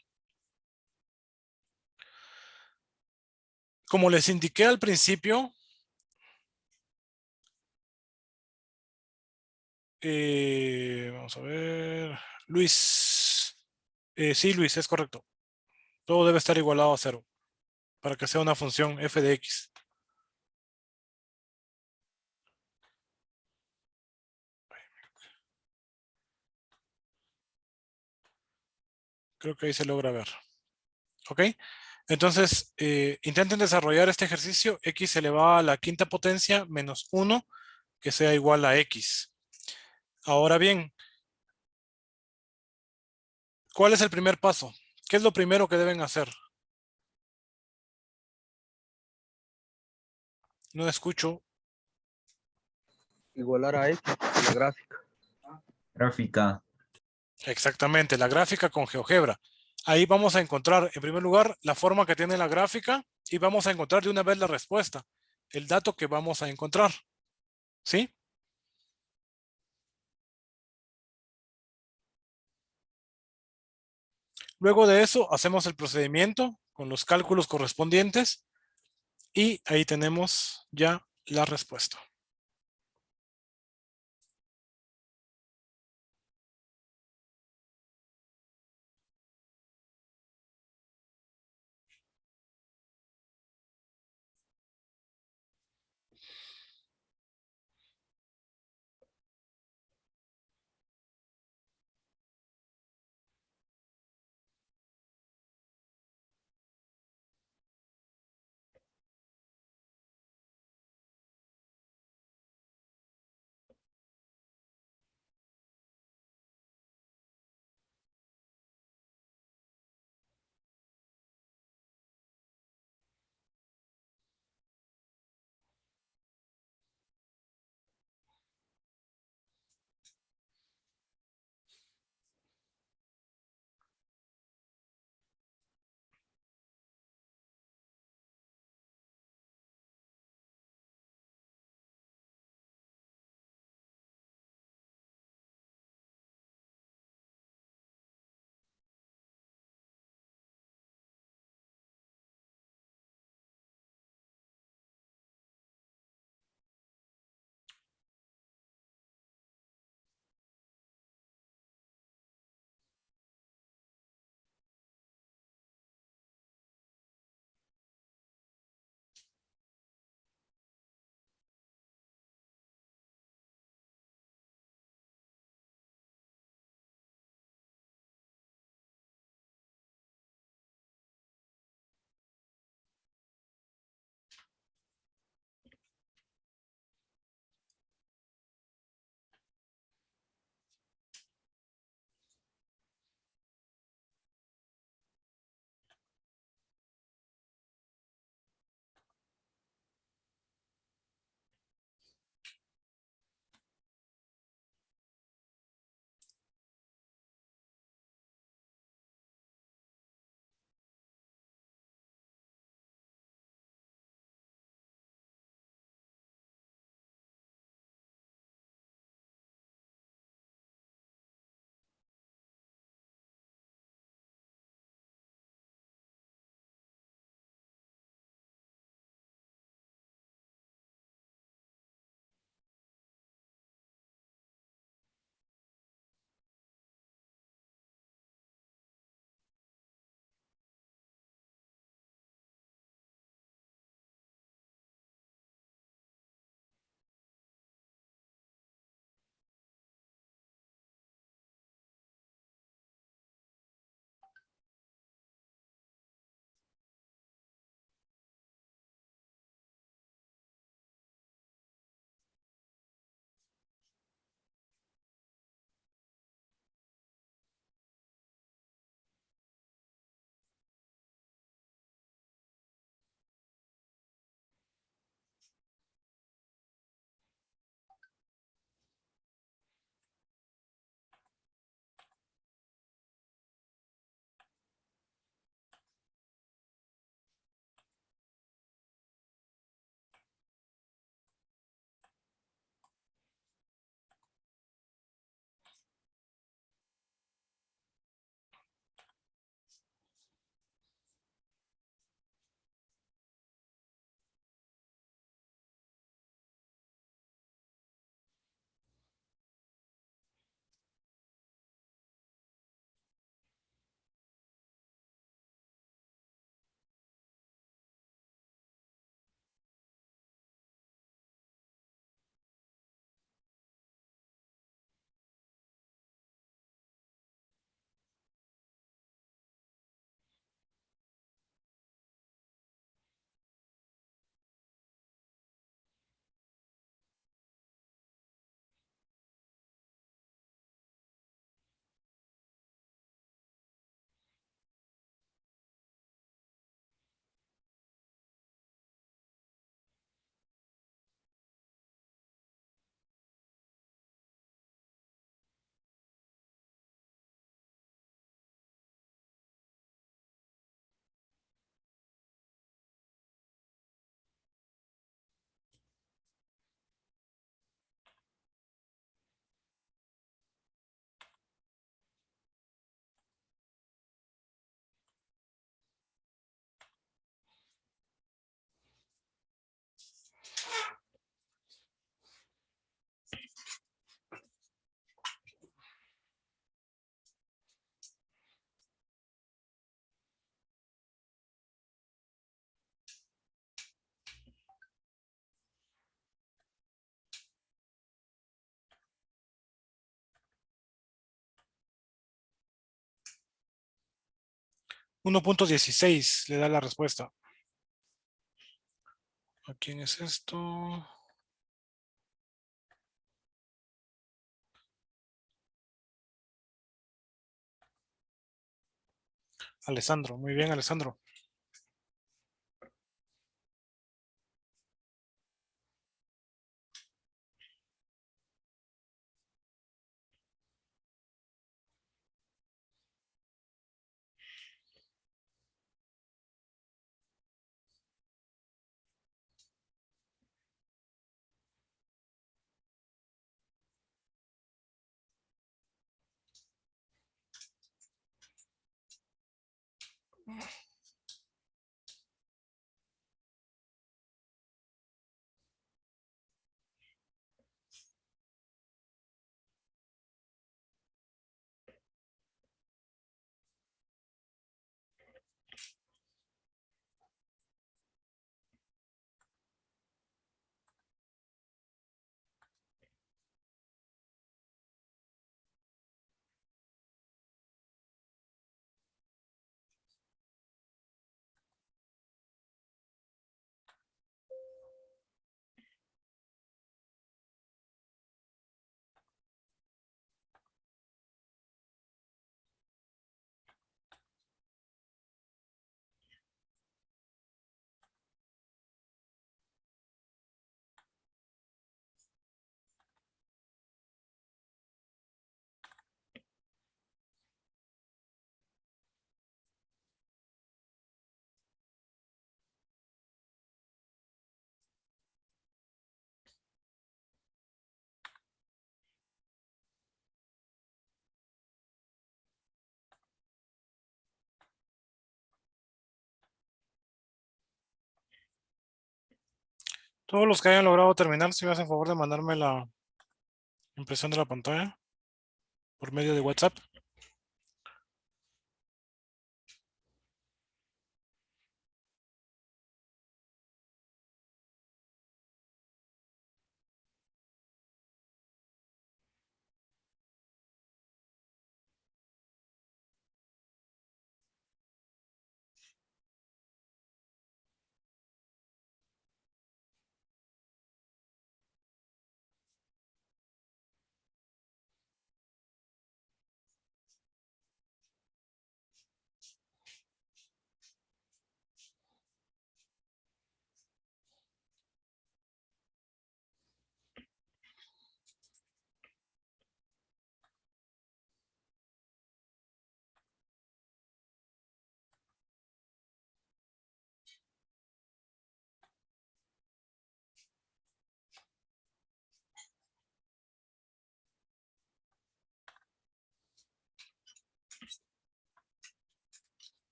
Como les indiqué al principio, vamos a ver, Luis, sí, Luis, es correcto. Todo debe estar igualado a 0 para que sea una función f de x. Creo que ahí se logra ver. ¿Ok? Entonces, intenten desarrollar este ejercicio x elevado a la quinta potencia menos 1 que sea igual a x. Ahora bien, ¿cuál es el primer paso? ¿Qué es lo primero que deben hacer? No escucho. Igualar a X en la gráfica. Gráfica. Exactamente, la gráfica con GeoGebra. Ahí vamos a encontrar, en primer lugar, la forma que tiene la gráfica y vamos a encontrar de una vez la respuesta, el dato que vamos a encontrar. ¿Sí? Luego de eso, hacemos el procedimiento con los cálculos correspondientes y ahí tenemos ya la respuesta. 1.16 le da la respuesta. ¿A quién es esto? Alessandro, muy bien, Alessandro. Todos los que hayan logrado terminar, si me hacen favor de mandarme la impresión de la pantalla por medio de WhatsApp.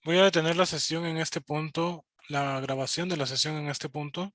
Voy a detener la sesión en este punto, la grabación de la sesión en este punto.